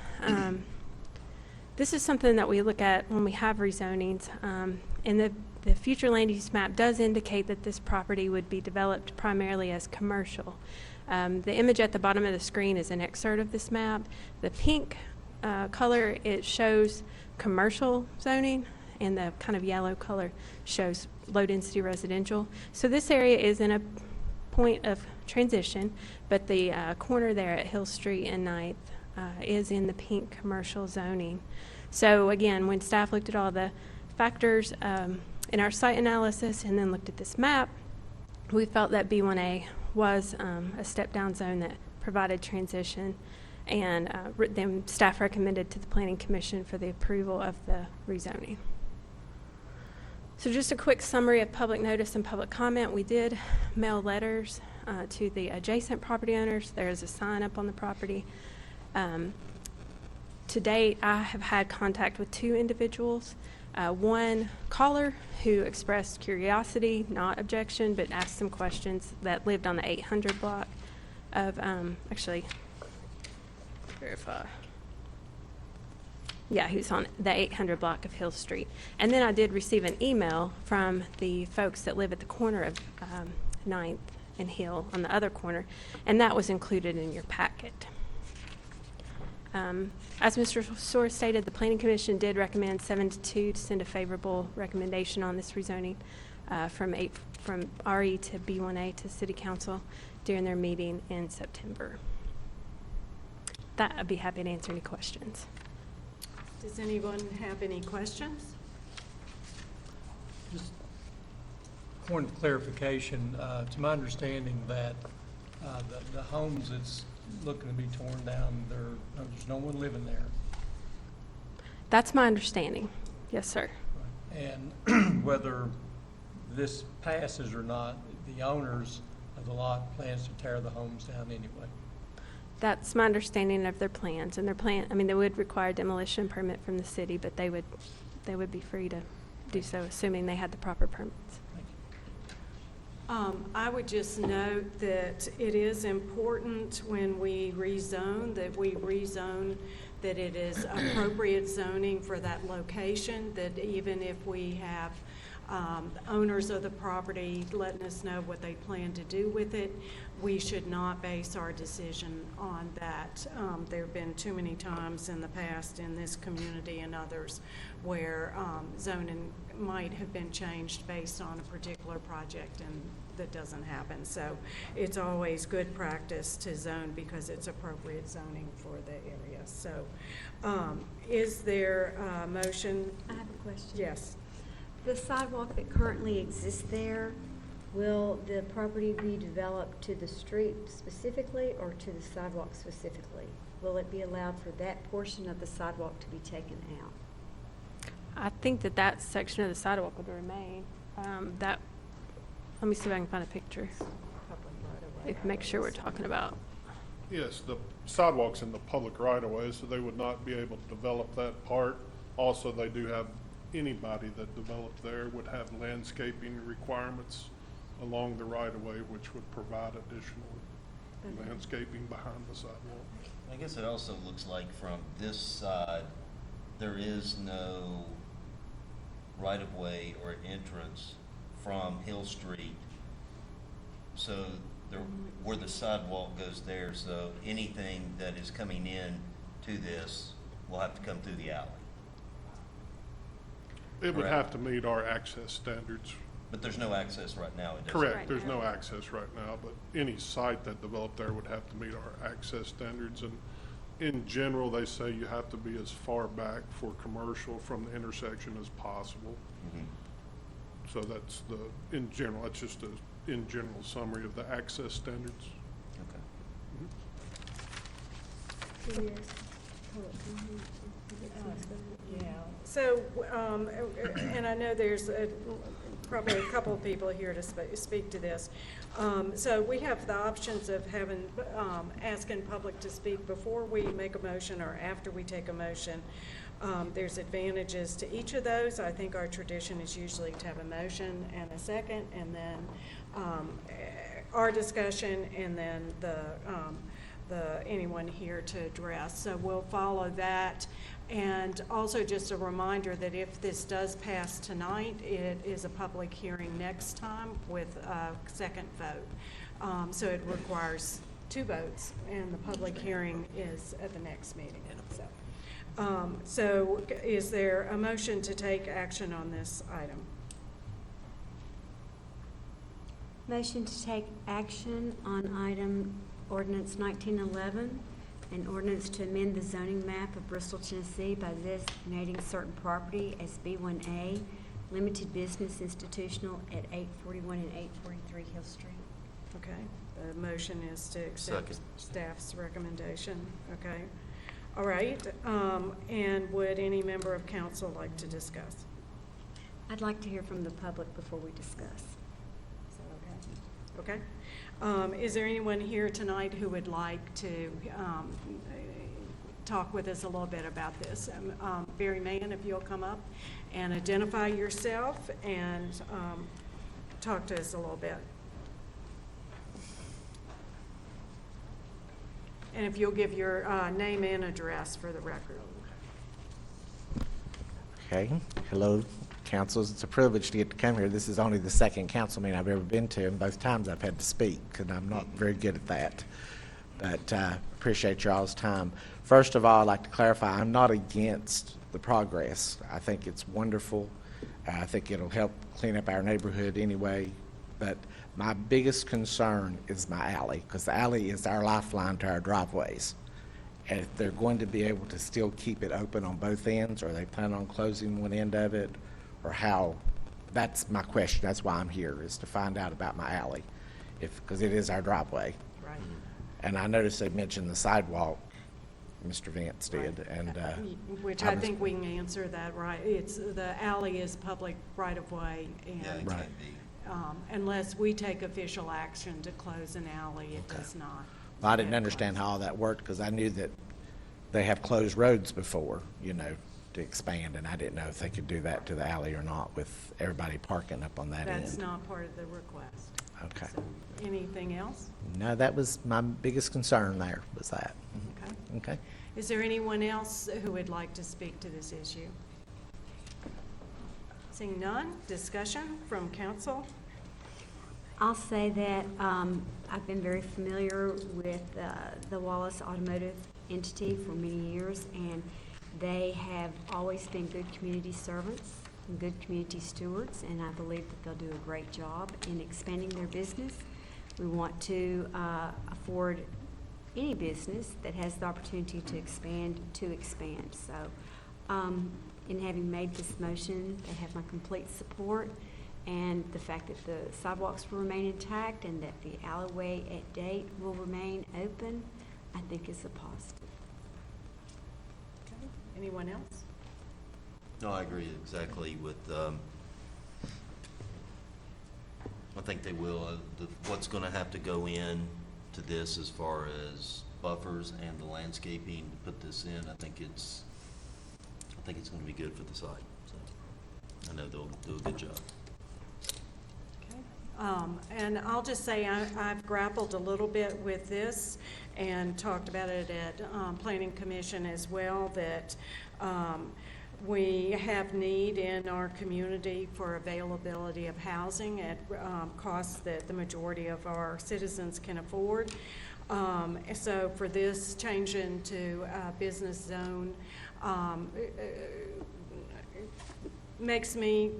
This is something that we look at when we have rezonings, and the future land use map does indicate that this property would be developed primarily as commercial. The image at the bottom of the screen is an excerpt of this map. The pink color, it shows commercial zoning, and the kind of yellow color shows low-density residential. So this area is in a point of transition, but the corner there at Hill Street and 9th is in the pink commercial zoning. So again, when staff looked at all the factors in our site analysis and then looked at this map, we felt that B1A was a step-down zone that provided transition, and then staff recommended to the Planning Commission for the approval of the rezoning. So just a quick summary of public notice and public comment. We did mail letters to the adjacent property owners. There is a sign up on the property. To date, I have had contact with 2 individuals. One caller who expressed curiosity, not objection, but asked some questions, that lived on the 800 block of, actually, verify. Yeah, he was on the 800 block of Hill Street. And then I did receive an email from the folks that live at the corner of 9th and Hill on the other corner, and that was included in your packet. As Mr. Soar stated, the Planning Commission did recommend 7-2 to send a favorable recommendation on this rezoning from RE to B1A to City Council during their meeting in September. That I'd be happy to answer any questions. Does anyone have any questions? Just point of clarification, to my understanding that the homes that's looking to be torn down, there's no one living there. That's my understanding. Yes, sir. And whether this passes or not, the owners of the lot plans to tear the homes down anyway. That's my understanding of their plans, and their plan, I mean, they would require a demolition permit from the city, but they would be free to do so, assuming they had the proper permits. I would just note that it is important when we rezone, that it is appropriate zoning for that location, that even if we have owners of the property letting us know what they plan to do with it, we should not base our decision on that. There have been too many times in the past in this community and others where zoning might have been changed based on a particular project, and that doesn't happen. So it's always good practice to zone because it's appropriate zoning for the area. So is there a motion? I have a question. Yes. The sidewalk that currently exists there, will the property be developed to the street specifically or to the sidewalk specifically? Will it be allowed for that portion of the sidewalk to be taken out? I think that section of the sidewalk would remain. Let me see if I can find a picture. Make sure we're talking about. Yes, the sidewalk's in the public right-of-way, so they would not be able to develop that part. Also, they do have, anybody that developed there would have landscaping requirements along the right-of-way, which would provide additional landscaping behind the sidewalk. I guess it also looks like from this side, there is no right-of-way or entrance from Hill Street. So where the sidewalk goes there, so anything that is coming in to this will have to come through the alley. It would have to meet our access standards. But there's no access right now. It doesn't. Correct, there's no access right now, but any site that developed there would have to meet our access standards. And in general, they say you have to be as far back for commercial from the intersection as possible. Mm-hmm. So that's in general, that's just a in general summary of the access standards. Okay. Yeah. So, and I know there's probably a couple of people here to speak to this. So we have the options of asking public to speak before we make a motion or after we take a motion. There's advantages to each of those. I think our tradition is usually to have a motion and a second, and then our discussion, and then anyone here to address. So we'll follow that. And also just a reminder that if this does pass tonight, it is a public hearing next time with a second vote. So it requires 2 votes, and the public hearing is at the next meeting. So is there a motion to take action on this item? Motion to take action on item ordinance 1911, an ordinance to amend the zoning map of Bristol, Tennessee by designating certain property as B1A, limited business institutional at 841 and 843 Hill Street. Okay, the motion is to accept staff's recommendation. Okay, all right. And would any member of council like to discuss? I'd like to hear from the public before we discuss. Is that okay? Okay. Is there anyone here tonight who would like to talk with us a little bit about this? Barry Mann, if you'll come up and identify yourself and talk to us a little bit. And if you'll give your name and address for the record. Okay. Hello, councils. It's a privilege to get to come here. This is only the second council meeting I've ever been to, and both times I've had to speak, and I'm not very good at that. But I appreciate y'all's time. First of all, I'd like to clarify, I'm not against the progress. I think it's wonderful. I think it'll help clean up our neighborhood anyway. But my biggest concern is my alley, because the alley is our lifeline to our driveways. And if they're going to be able to still keep it open on both ends, or they plan on closing one end of it, or how, that's my question. That's why I'm here, is to find out about my alley, because it is our driveway. Right. And I noticed they mentioned the sidewalk, Mr. Vance did, and Which I think we can answer that, right? It's, the alley is public right-of-way, and Right. unless we take official action to close an alley, it does not. Well, I didn't understand how all that worked, because I knew that they have closed roads before, you know, to expand, and I didn't know if they could do that to the alley or not with everybody parking up on that end. That's not part of the request. Okay. So, anything else? No, that was my biggest concern there, was that. Okay. Okay. Is there anyone else who would like to speak to this issue? Seeing none, discussion from council? I'll say that I've been very familiar with the Wallace Automotive entity for many years, and they have always been good community servants and good community stewards, and I believe that they'll do a great job in expanding their business. We want to afford any business that has the opportunity to expand. So in having made this motion, they have my complete support. And the fact that the sidewalks will remain intact and that the alleyway at date will remain open, I think is a positive. Okay. Anyone else? No, I agree exactly with, I think they will. What's going to have to go in to this as far as buffers and the landscaping to put this in, I think it's going to be good for the site. So I know they'll do a good job. And I'll just say I've grappled a little bit with this and talked about it at Planning Commission as well, that we have need in our community for availability of housing at costs that the majority of our citizens can afford. So for this change into business zone makes me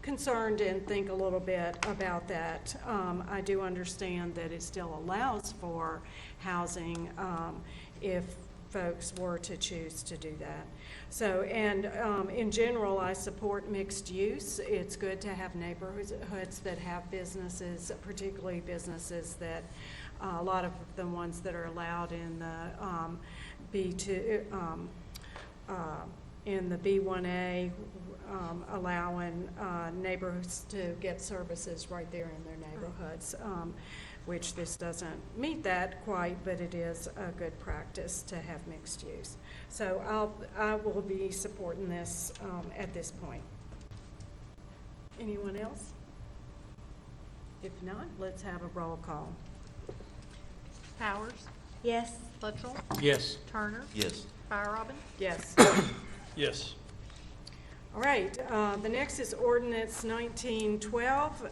concerned and think a little bit about that. I do understand that it still allows for housing if folks were to choose to do that. So, and in general, I support mixed use. It's good to have neighborhoods that have businesses, particularly businesses that a lot of the ones that are allowed in the B2, in the B1A, allowing neighborhoods to get services right there in their neighborhoods, which this doesn't meet that quite, but it is a good practice to have mixed use. So I will be supporting this at this point. Anyone else? If not, let's have a roll call. Powers? Yes. Luttrell? Yes. Turner? Yes. Fire Robin? Yes. Yes. All right, the next is ordinance 1912,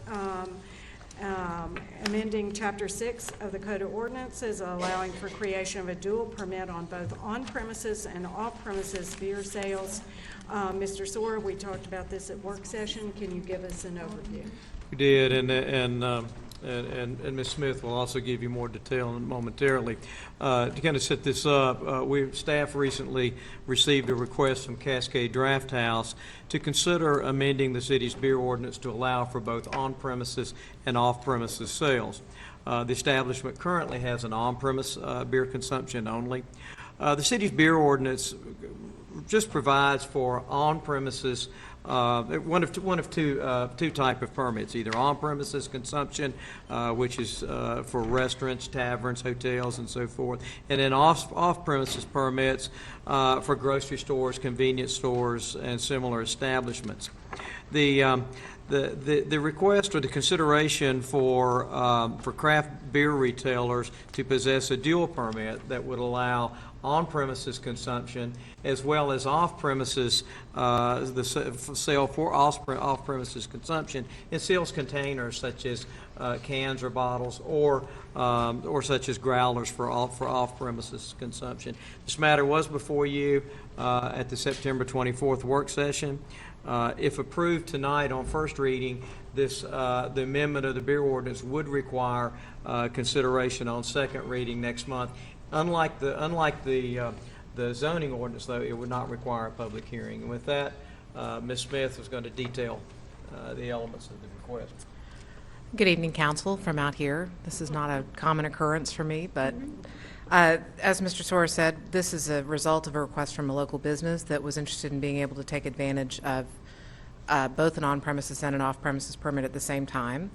amending Chapter 6 of the Code of Ordinances, allowing for creation of a dual permit on both on-premises and off-premises beer sales. Mr. Sora, we talked about this at work session. Can you give us an overview? We did, and Ms. Smith will also give you more detail momentarily. To kind of set this up, staff recently received a request from Cascade Draft House to consider amending the city's beer ordinance to allow for both on-premises and off-premises sales. The establishment currently has an on-premise beer consumption only. The city's beer ordinance just provides for on-premises one of two type of permits, either on-premises consumption, which is for restaurants, taverns, hotels, and so forth, and then off-premises permits for grocery stores, convenience stores, and similar establishments. The request or the consideration for craft beer retailers to possess a dual permit that would allow on-premises consumption as well as off-premises, sale for off-premises consumption in sealed containers such as cans or bottles or such as growlers for off-premises consumption. This matter was before you at the September 24th work session. If approved tonight on first reading, the amendment of the beer ordinance would require consideration on second reading next month. Unlike the zoning ordinance, though, it would not require a public hearing. And with that, Ms. Smith is going to detail the elements of the request. Good evening, Council, from out here. This is not a common occurrence for me, but as Mr. Sora said, this is a result of a request from a local business that was interested in being able to take advantage of both an on-premises and an off-premises permit at the same time.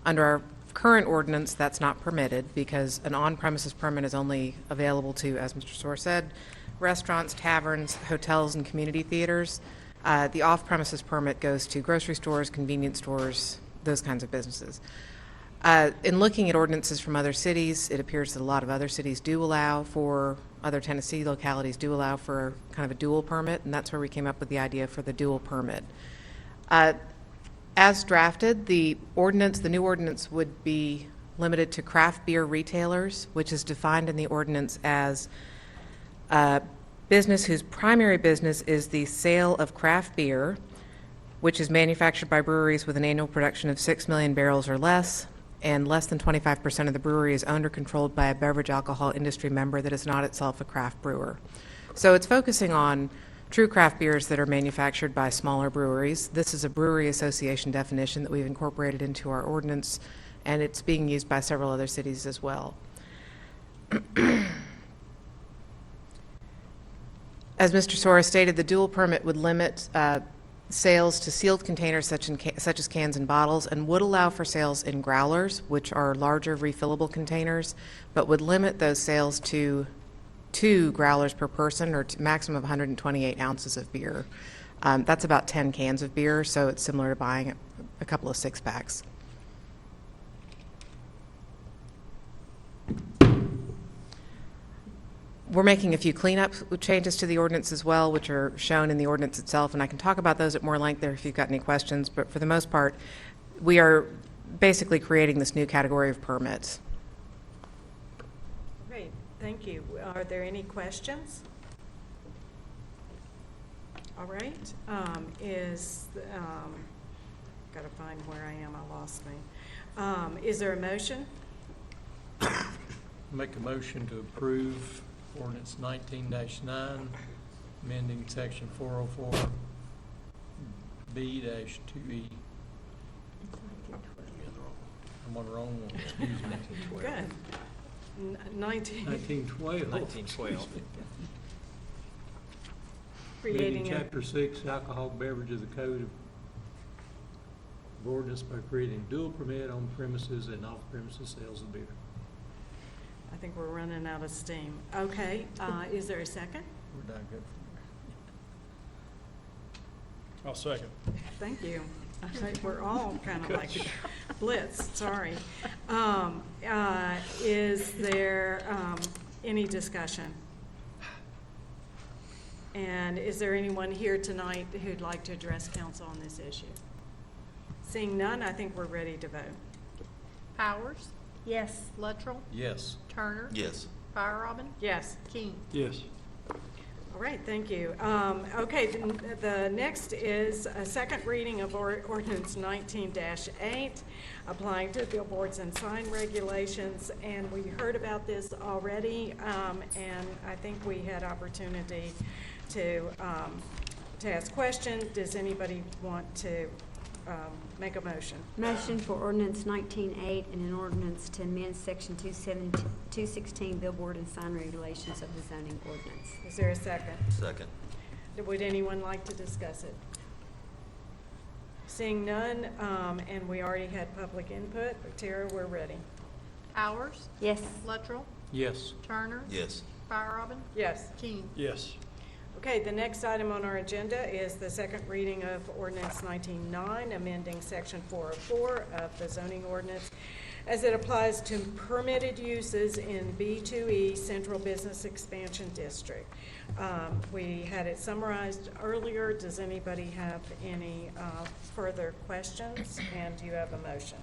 Under our current ordinance, that's not permitted because an on-premises permit is only available to, as Mr. Sora said, restaurants, taverns, hotels, and community theaters. The off-premises permit goes to grocery stores, convenience stores, those kinds of businesses. In looking at ordinances from other cities, it appears that a lot of other cities do allow for, other Tennessee localities do allow for kind of a dual permit, and that's where we came up with the idea for the dual permit. As drafted, the new ordinance would be limited to craft beer retailers, which is defined in the ordinance as a business whose primary business is the sale of craft beer, which is manufactured by breweries with an annual production of 6 million barrels or less, and less than 25% of the brewery is owned or controlled by a beverage alcohol industry member that is not itself a craft brewer. So it's focusing on true craft beers that are manufactured by smaller breweries. This is a brewery association definition that we've incorporated into our ordinance, and it's being used by several other cities as well. As Mr. Sora stated, the dual permit would limit sales to sealed containers such as cans and bottles, and would allow for sales in growlers, which are larger refillable containers, but would limit those sales to 2 growlers per person, or maximum of 128 ounces of beer. That's about 10 cans of beer, so it's similar to buying a couple of 6-packs. We're making a few cleanup changes to the ordinance as well, which are shown in the ordinance itself, and I can talk about those at more length there if you've got any questions, but for the most part, we are basically creating this new category of permits. Great, thank you. Are there any questions? All right, gotta find where I am, I lost me. Is there a motion? Make a motion to approve ordinance 19-9, amending section 404B-2E. I'm on the wrong one, excuse me. Good. 1912. 1912. Creating Amending chapter 6, alcohol beverage of the code of ordinance by creating dual permit on premises and off premises sales of beer. I think we're running out of steam. Okay, is there a second? We're done good. I'll second. Thank you. I think we're all kind of like blitzed, sorry. Is there any discussion? And is there anyone here tonight who'd like to address council on this issue? Seeing none, I think we're ready to vote. Powers? Yes. Luttrell? Yes. Turner? Yes. Fire Robin? Yes. King? Yes. All right, thank you. Okay, the next is a second reading of ordinance 19-8, applying to billboards and sign regulations, and we heard about this already, and I think we had opportunity to ask questions. Does anybody want to make a motion? Motion for ordinance 19-8 and an ordinance to amend section 216 billboard and sign regulations of the zoning ordinance. Is there a second? Second. Would anyone like to discuss it? Seeing none, and we already had public input, but Tara, we're ready. Powers? Yes. Luttrell? Yes. Turner? Yes. Fire-Robin? Yes. King? Yes. Okay, the next item on our agenda is the second reading of ordinance 19-9, amending section 404 of the zoning ordinance as it applies to permitted uses in B2E Central Business Expansion District. We had it summarized earlier. Does anybody have any further questions? And do you have a motion?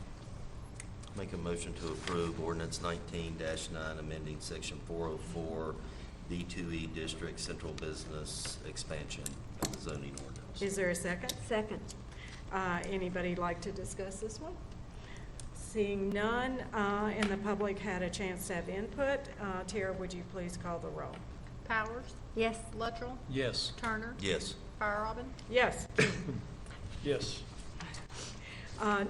Make a motion to approve ordinance 19-9, amending section 404, B2E District Central Business Expansion of the zoning ordinance. Is there a second? Second. Anybody like to discuss this one? Seeing none, and the public had a chance to have input, Tara, would you please call the roll? Powers? Yes. Luttrell? Yes. Turner? Yes. Fire-Robin? Yes. Yes.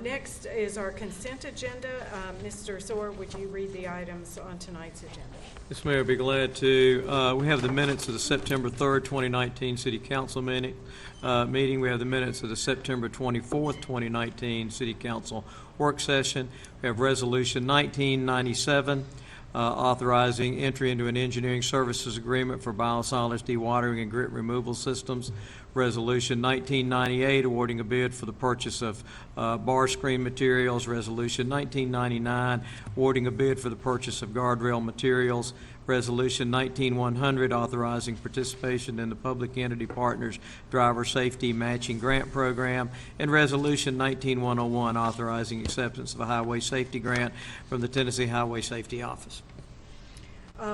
Next is our consent agenda. Mr. Soar, would you read the items on tonight's agenda? Yes, Mayor, I'd be glad to. We have the minutes of the September 3rd, 2019 City Council meeting. We have the minutes of the September 24th, 2019 City Council work session. We have Resolution 1997, authorizing entry into an engineering services agreement for biosolids dewatering and grit removal systems. Resolution 1998, awarding a bid for the purchase of bar screen materials. Resolution 1999, awarding a bid for the purchase of guardrail materials. Resolution 19100, authorizing participation in the Public Entity Partners Driver Safety Matching Grant Program. And Resolution 19101, authorizing acceptance of a highway safety grant from the Tennessee Highway Safety Office.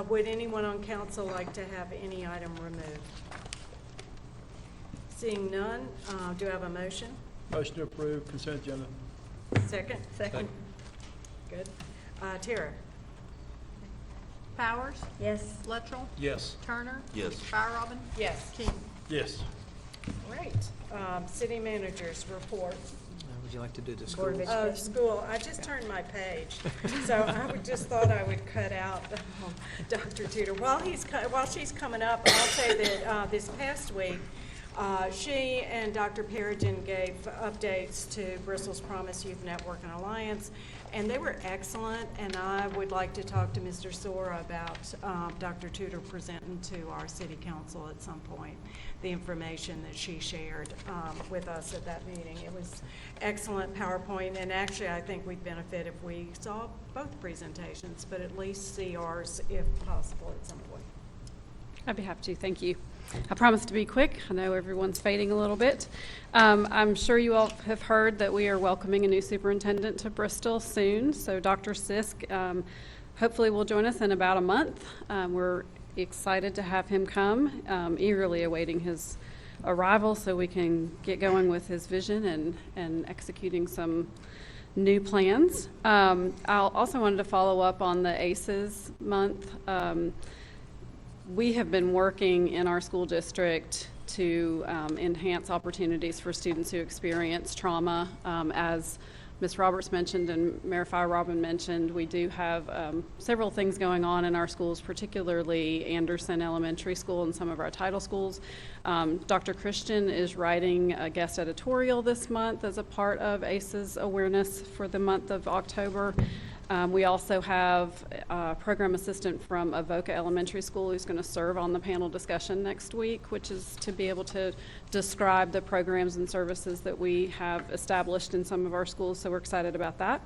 Would anyone on council like to have any item removed? Seeing none, do I have a motion? Motion to approve consent agenda. Second? Second. Good. Tara? Powers? Yes. Luttrell? Yes. Turner? Yes. Fire-Robin? Yes. King? Yes. Great. City managers report. Would you like to do the Board of schools? Education. School, I just turned my page, so just thought I would cut out Dr. Tudor. While she's coming up, I'll say that this past week, she and Dr. Perigin gave updates to Bristol's Promise Youth Network and Alliance, and they were excellent, and I would like to talk to Mr. Sora about Dr. Tudor presenting to our city council at some point the information that she shared with us at that meeting. It was excellent PowerPoint, and actually I think we'd benefit if we saw both presentations, but at least see ours if possible at some point. I'd be happy to, thank you. I promise to be quick. I know everyone's fading a little bit. I'm sure you all have heard that we are welcoming a new superintendent to Bristol soon. So Dr. Sisk hopefully will join us in about a month. We're excited to have him come, eagerly awaiting his arrival so we can get going with his vision and executing some new plans. I also wanted to follow up on the ACEs month. We have been working in our school district to enhance opportunities for students who experience trauma. As Ms. Roberts mentioned and Mayor Fire-Robin mentioned, we do have several things going on in our schools, particularly Anderson Elementary School and some of our title schools. Dr. Christian is writing a guest editorial this month as a part of ACEs awareness for the month of October. We also have a program assistant from Avoca Elementary School who's going to serve on the panel discussion next week, which is to be able to describe the programs and services that we have established in some of our schools, so we're excited about that.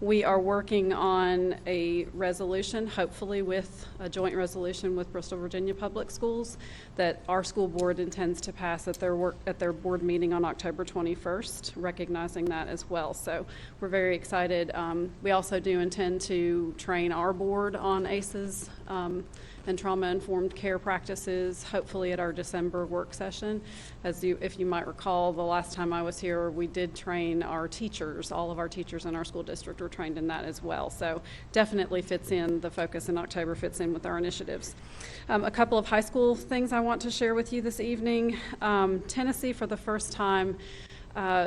We are working on a resolution, hopefully with a joint resolution with Bristol, Virginia Public Schools, that our school board intends to pass at their board meeting on October 21st, recognizing that as well. So we're very excited. We also do intend to train our board on ACEs and trauma-informed care practices, hopefully at our December work session. If you might recall, the last time I was here, we did train our teachers. All of our teachers in our school district were trained in that as well. So definitely fits in, the focus in October fits in with our initiatives. A couple of high school things I want to share with you this evening. Tennessee, for the first time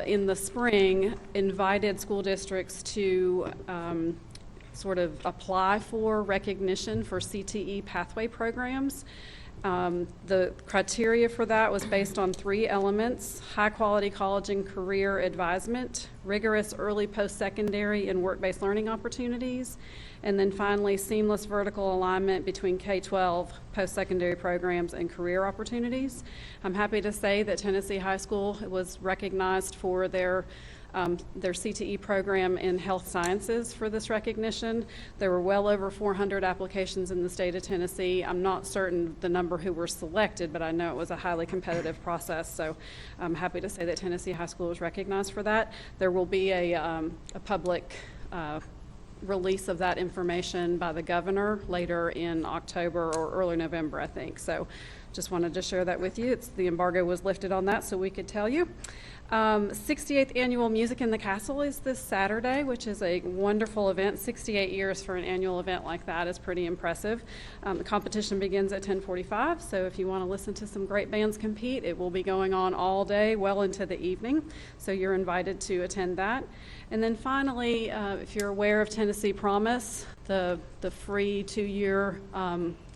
in the spring, invited school districts to sort of apply for recognition for CTE pathway programs. The criteria for that was based on 3 elements: high-quality college and career advisement, rigorous early post-secondary and work-based learning opportunities, and then finally, seamless vertical alignment between K-12 post-secondary programs and career opportunities. I'm happy to say that Tennessee High School was recognized for their CTE program in health sciences for this recognition. There were well over 400 applications in the state of Tennessee. I'm not certain the number who were selected, but I know it was a highly competitive process, so I'm happy to say that Tennessee High School was recognized for that. There will be a public release of that information by the governor later in October or early November, I think. So just wanted to share that with you. The embargo was lifted on that so we could tell you. 68th Annual Music in the Castle is this Saturday, which is a wonderful event. 68 years for an annual event like that is pretty impressive. The competition begins at 10:45, so if you want to listen to some great bands compete, it will be going on all day, well into the evening, so you're invited to attend that. And then finally, if you're aware of Tennessee Promise, the free 2-year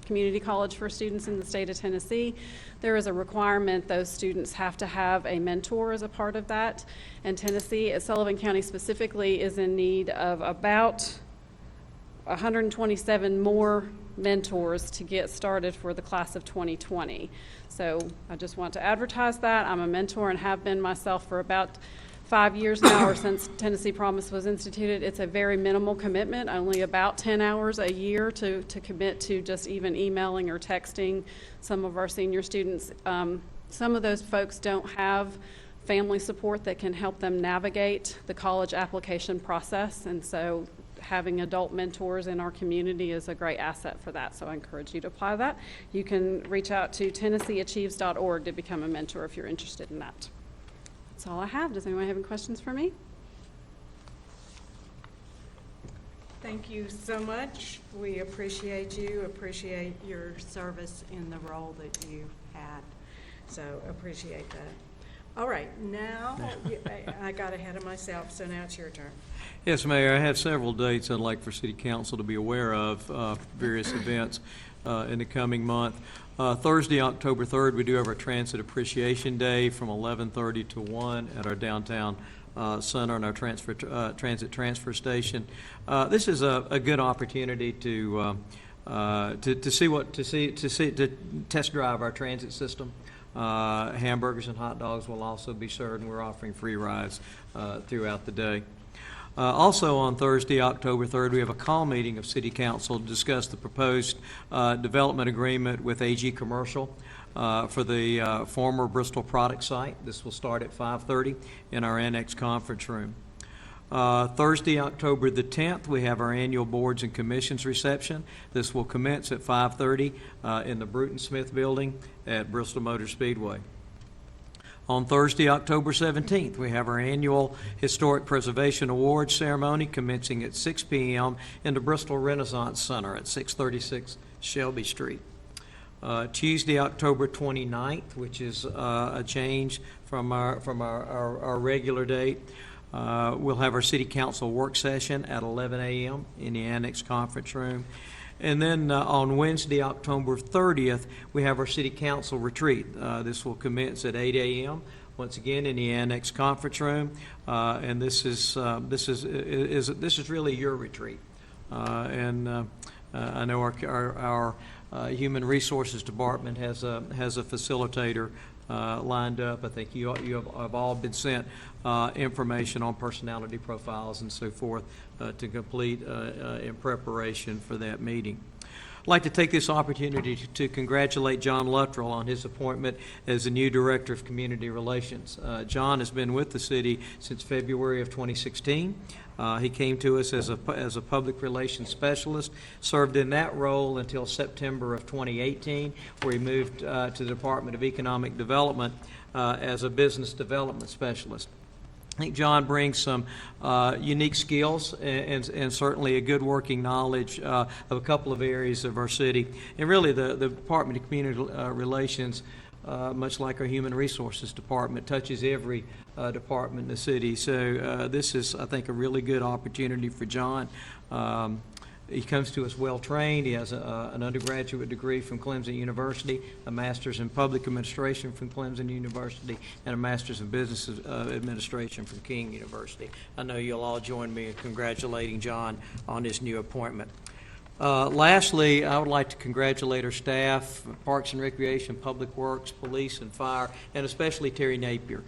community college for students in the state of Tennessee, there is a requirement those students have to have a mentor as a part of that. And Tennessee, Sullivan County specifically, is in need of about 127 more mentors to get started for the class of 2020. So I just want to advertise that. I'm a mentor and have been myself for about 5 years now, or since Tennessee Promise was instituted. It's a very minimal commitment, only about 10 hours a year to commit to just even emailing or texting some of our senior students. Some of those folks don't have family support that can help them navigate the college application process, and so having adult mentors in our community is a great asset for that, so I encourage you to apply that. You can reach out to TennesseeAchieves.org to become a mentor if you're interested in that. That's all I have. Does anyone have any questions for me? Thank you so much. We appreciate you, appreciate your service in the role that you had. So appreciate that. All right, now, I got ahead of myself, so now it's your turn. Yes, Mayor, I have several dates I'd like for City Council to be aware of, various events in the coming month. Thursday, October 3rd, we do have our Transit Appreciation Day from 11:30 to 1 at our downtown center and our transit transfer station. This is a good opportunity to test drive our transit system. Hamburgers and hot dogs will also be served, and we're offering free rides throughout the day. Also on Thursday, October 3rd, we have a call meeting of City Council to discuss the proposed development agreement with AG Commercial for the former Bristol product site. This will start at 5:30 in our annex conference room. Thursday, October the 10th, we have our annual Boards and Commissions reception. This will commence at 5:30 in the Bruton Smith Building at Bristol Motor Speedway. On Thursday, October 17th, we have our annual Historic Preservation Awards ceremony commencing at 6 p.m. in the Bristol Renaissance Center at 636 Shelby Street. Tuesday, October 29th, which is a change from our regular date, we'll have our City Council work session at 11 a.m. in the Annex Conference Room. And then on Wednesday, October 30th, we have our City Council retreat. This will commence at 8 a.m. once again in the Annex Conference Room, and this is really your retreat. I know our Human Resources Department has a facilitator lined up. I think you have all been sent information on personality profiles and so forth to complete in preparation for that meeting. I'd like to take this opportunity to congratulate John Luttrell on his appointment as the new Director of Community Relations. John has been with the city since February of 2016. He came to us as a public relations specialist, served in that role until September of 2018, where he moved to the Department of Economic Development as a business development specialist. I think John brings some unique skills and certainly a good working knowledge of a couple of areas of our city. And really the Department of Community Relations, much like our Human Resources Department, touches every department in the city. So this is, I think, a really good opportunity for John. He comes to us well-trained. He has an undergraduate degree from Clemson University, a master's in public administration from Clemson University, and a master's in business administration from King University. I know you'll all join me in congratulating John on his new appointment. Lastly, I would like to congratulate our staff, Parks and Recreation, Public Works, Police, and Fire, and especially Terry Napier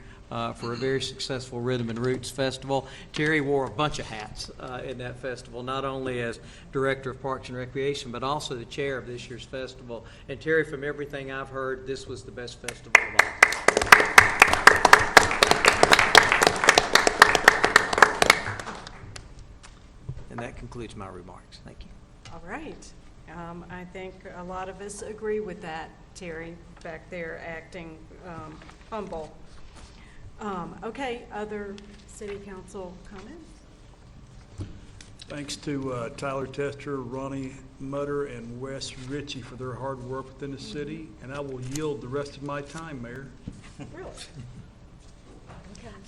for a very successful Rhythm and Roots Festival. Terry wore a bunch of hats in that festival, not only as Director of Parks and Recreation, but also the chair of this year's festival. And Terry, from everything I've heard, this was the best festival of all. And that concludes my remarks. Thank you. All right. I think a lot of us agree with that, Terry, back there acting humble. Okay, other city council comments? Thanks to Tyler Tester, Ronnie Mutter, and Wes Ritchie for their hard work within the city, and I will yield the rest of my time, Mayor. Really?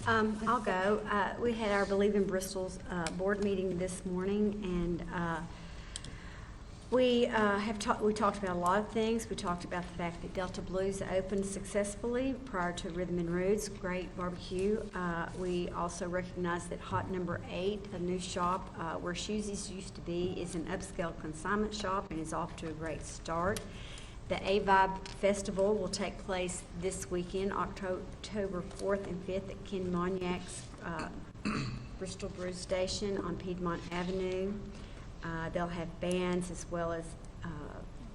I'll go. We had our Believe in Bristol's board meeting this morning, and we talked about a lot of things. We talked about the fact that Delta Blues opened successfully prior to Rhythm and Roots, great barbecue. We also recognized that Hot Number 8, a new shop where Shoesies used to be, is an upscale consignment shop and is off to a great start. The A-Vibe Festival will take place this weekend, October 4th and 5th at Ken Moniak's Bristol Brew Station on Piedmont Avenue. They'll have bands as well as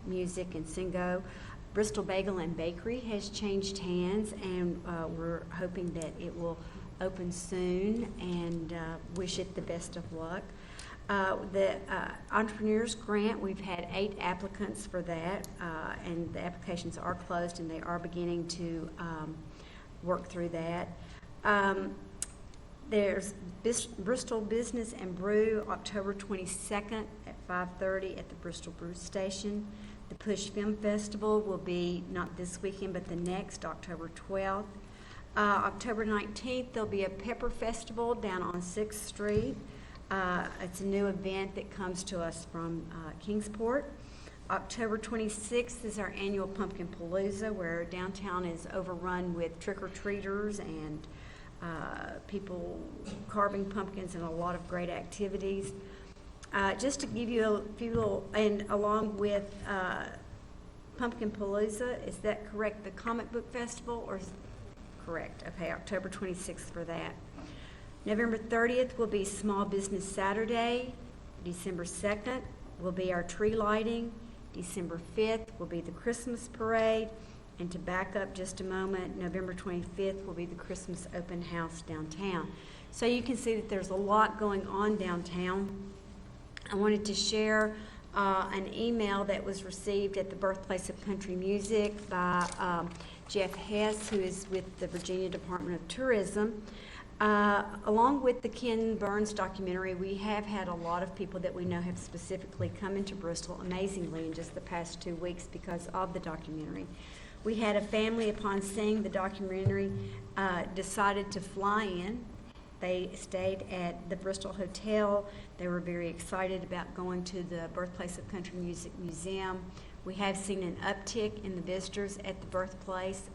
music and singo. Bristol Bagel and Bakery has changed hands, and we're hoping that it will open soon, and wish it the best of luck. The Entrepreneurs Grant, we've had 8 applicants for that, and the applications are closed, and they are beginning to work through that. There's Bristol Business and Brew, October 22nd at 5:30 at the Bristol Brew Station. The Push Film Festival will be not this weekend, but the next, October 12th. October 19th, there'll be a Pepper Festival down on 6th Street. It's a new event that comes to us from Kingsport. October 26th is our annual Pumpkin Palooza, where downtown is overrun with trick-or-treaters and people carving pumpkins and a lot of great activities. Just to give you a few little, and along with Pumpkin Palooza, is that correct? The Comic Book Festival, or is correct? Okay, October 26th for that. November 30th will be Small Business Saturday. December 2nd will be our tree lighting. December 5th will be the Christmas parade. And to back up just a moment, November 25th will be the Christmas open house downtown. So you can see that there's a lot going on downtown. I wanted to share an email that was received at the Birthplace of Country Music by Jeff Hess, who is with the Virginia Department of Tourism. Along with the Ken Burns documentary, we have had a lot of people that we know have specifically come into Bristol, amazingly, in just the past 2 weeks because of the documentary. We had a family, upon seeing the documentary, decided to fly in. They stayed at the Bristol Hotel. They were very excited about going to the Birthplace of Country Music Museum. We have seen an uptick in the visitors at the birthplace.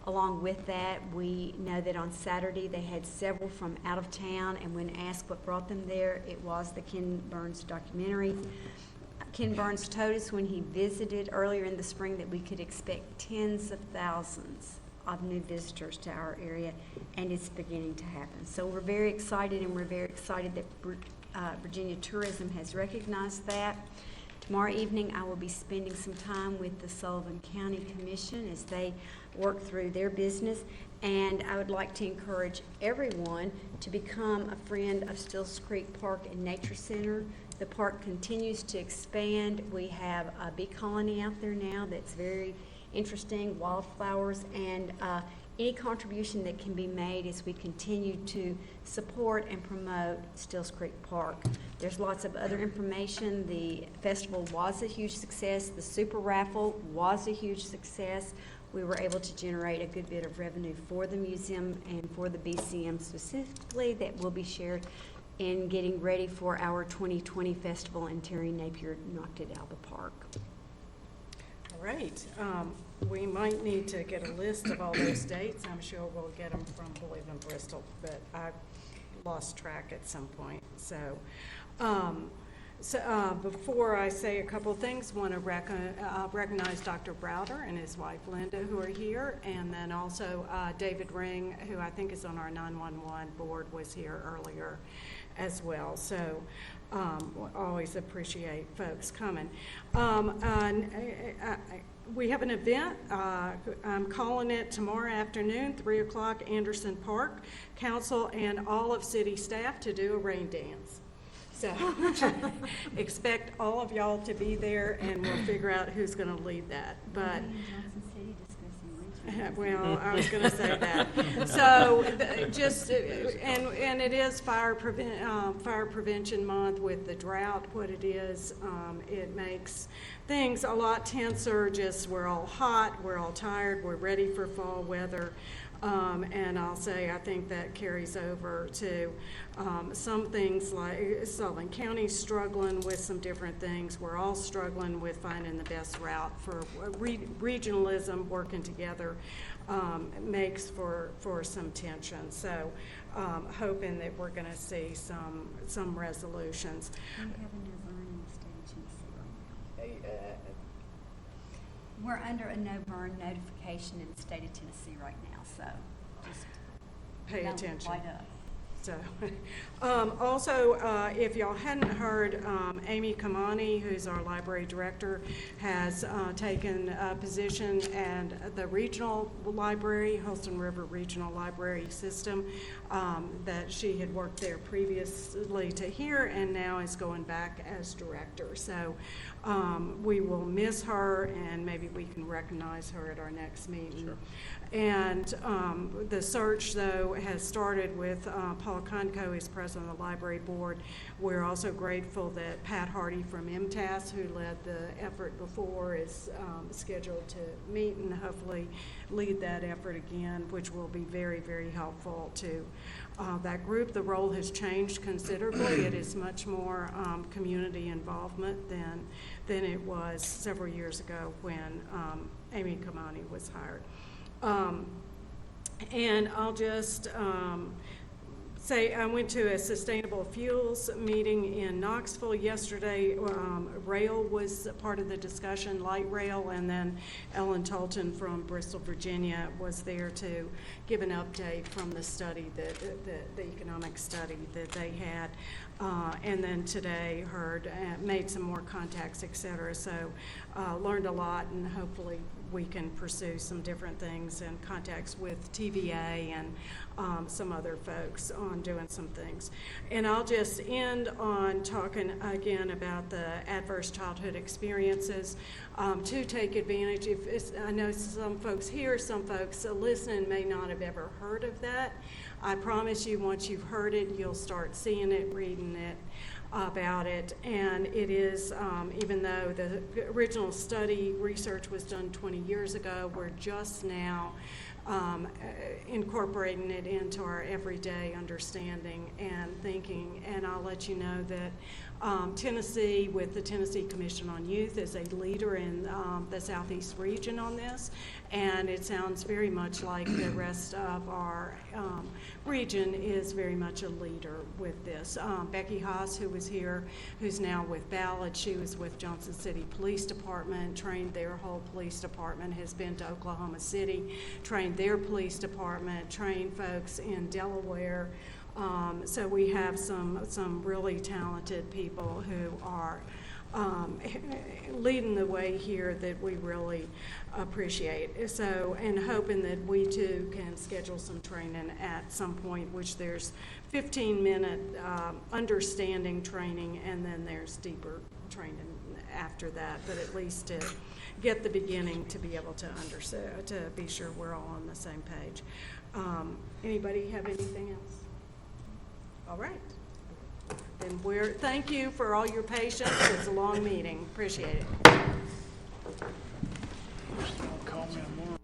Along with that, we know that on Saturday they had several from out of town, and when asked what brought them there, it was the Ken Burns documentary. Ken Burns told us when he visited earlier in the spring that we could expect tens of thousands of new visitors to our area, and it's beginning to happen. So we're very excited, and we're very excited that Virginia Tourism has recognized that. Tomorrow evening, I will be spending some time with the Sullivan County Commission as they work through their business, and I would like to encourage everyone to become a friend of Stills Creek Park and Nature Center. The park continues to expand. We have a bee colony out there now that's very interesting, wildflowers, and any contribution that can be made as we continue to support and promote Stills Creek Park. There's lots of other information. The festival was a huge success. The super raffle was a huge success. We were able to generate a good bit of revenue for the museum and for the BCM specifically that will be shared in getting ready for our 2020 festival, and Terry Napier knocked it out of the park. All right. We might need to get a list of all those dates. I'm sure we'll get them from Believe in Bristol, but I lost track at some point. So, before I say a couple of things, I want to recognize Dr. Browder and his wife Linda, who are here, and then also David Ring, who I think is on our 911 board, was here earlier as well. So always appreciate folks coming. We have an event. I'm calling it tomorrow afternoon, 3 o'clock, Anderson Park. Council and all of city staff to do a rain dance. So expect all of y'all to be there, and we'll figure out who's going to lead that. But well, I was going to say that. So just, and it is fire prevention month with the drought, what it is. It makes things a lot tenser. Just, we're all hot, we're all tired, we're ready for fall weather. And I'll say, I think that carries over to some things like Sullivan County's struggling with some different things. We're all struggling with finding the best route for regionalism. Working together makes for some tension. So hoping that we're going to see some resolutions. We're under a no-burn notification in the state of Tennessee right now, so just pay attention. Light up. So, also, if y'all hadn't heard, Amy Kamani, who's our library director, has taken a position at the regional library, Holston River Regional Library System, that she had worked there previously to here and now is going back as director. So we will miss her, and maybe we can recognize her at our next meeting. Sure. And the search, though, has started with Paul Conco is president of the library board. We're also grateful that Pat Hardy from MTAS, who led the effort before, is scheduled to meet and hopefully lead that effort again, which will be very, very helpful to that group. The role has changed considerably. It is much more community involvement than it was several years ago when Amy Kamani was hired. And I'll just say I went to a sustainable fuels meeting in Knoxville yesterday. Rail was part of the discussion, light rail, and then Ellen Tolton from Bristol, Virginia was there to give an update from the study, the economic study that they had. And then today made some more contacts, et cetera. So learned a lot, and hopefully we can pursue some different things and contacts with TVA and some other folks on doing some things. And I'll just end on talking again about the adverse childhood experiences to take advantage. I know some folks here, some folks listening may not have ever heard of that. I promise you, once you've heard it, you'll start seeing it, reading it, about it. And it is, even though the original study research was done 20 years ago, we're just now incorporating it into our everyday understanding and thinking. And I'll let you know that Tennessee, with the Tennessee Commission on Youth, is a leader in the Southeast region on this, and it sounds very much like the rest of our region is very much a leader with this. Becky Haas, who was here, who's now with Ballard, she was with Johnson City Police Department, trained their whole police department, has been to Oklahoma City, trained their police department, trained folks in Delaware. So we have some really talented people who are leading the way here that we really appreciate. So, and hoping that we too can schedule some training at some point, which there's 15-minute understanding training, and then there's deeper training after that, but at least to get the beginning to be able to understand, to be sure we're all on the same page. Anybody have anything else? All right. Then thank you for all your patience. It's a long meeting. Appreciate it. Call me tomorrow.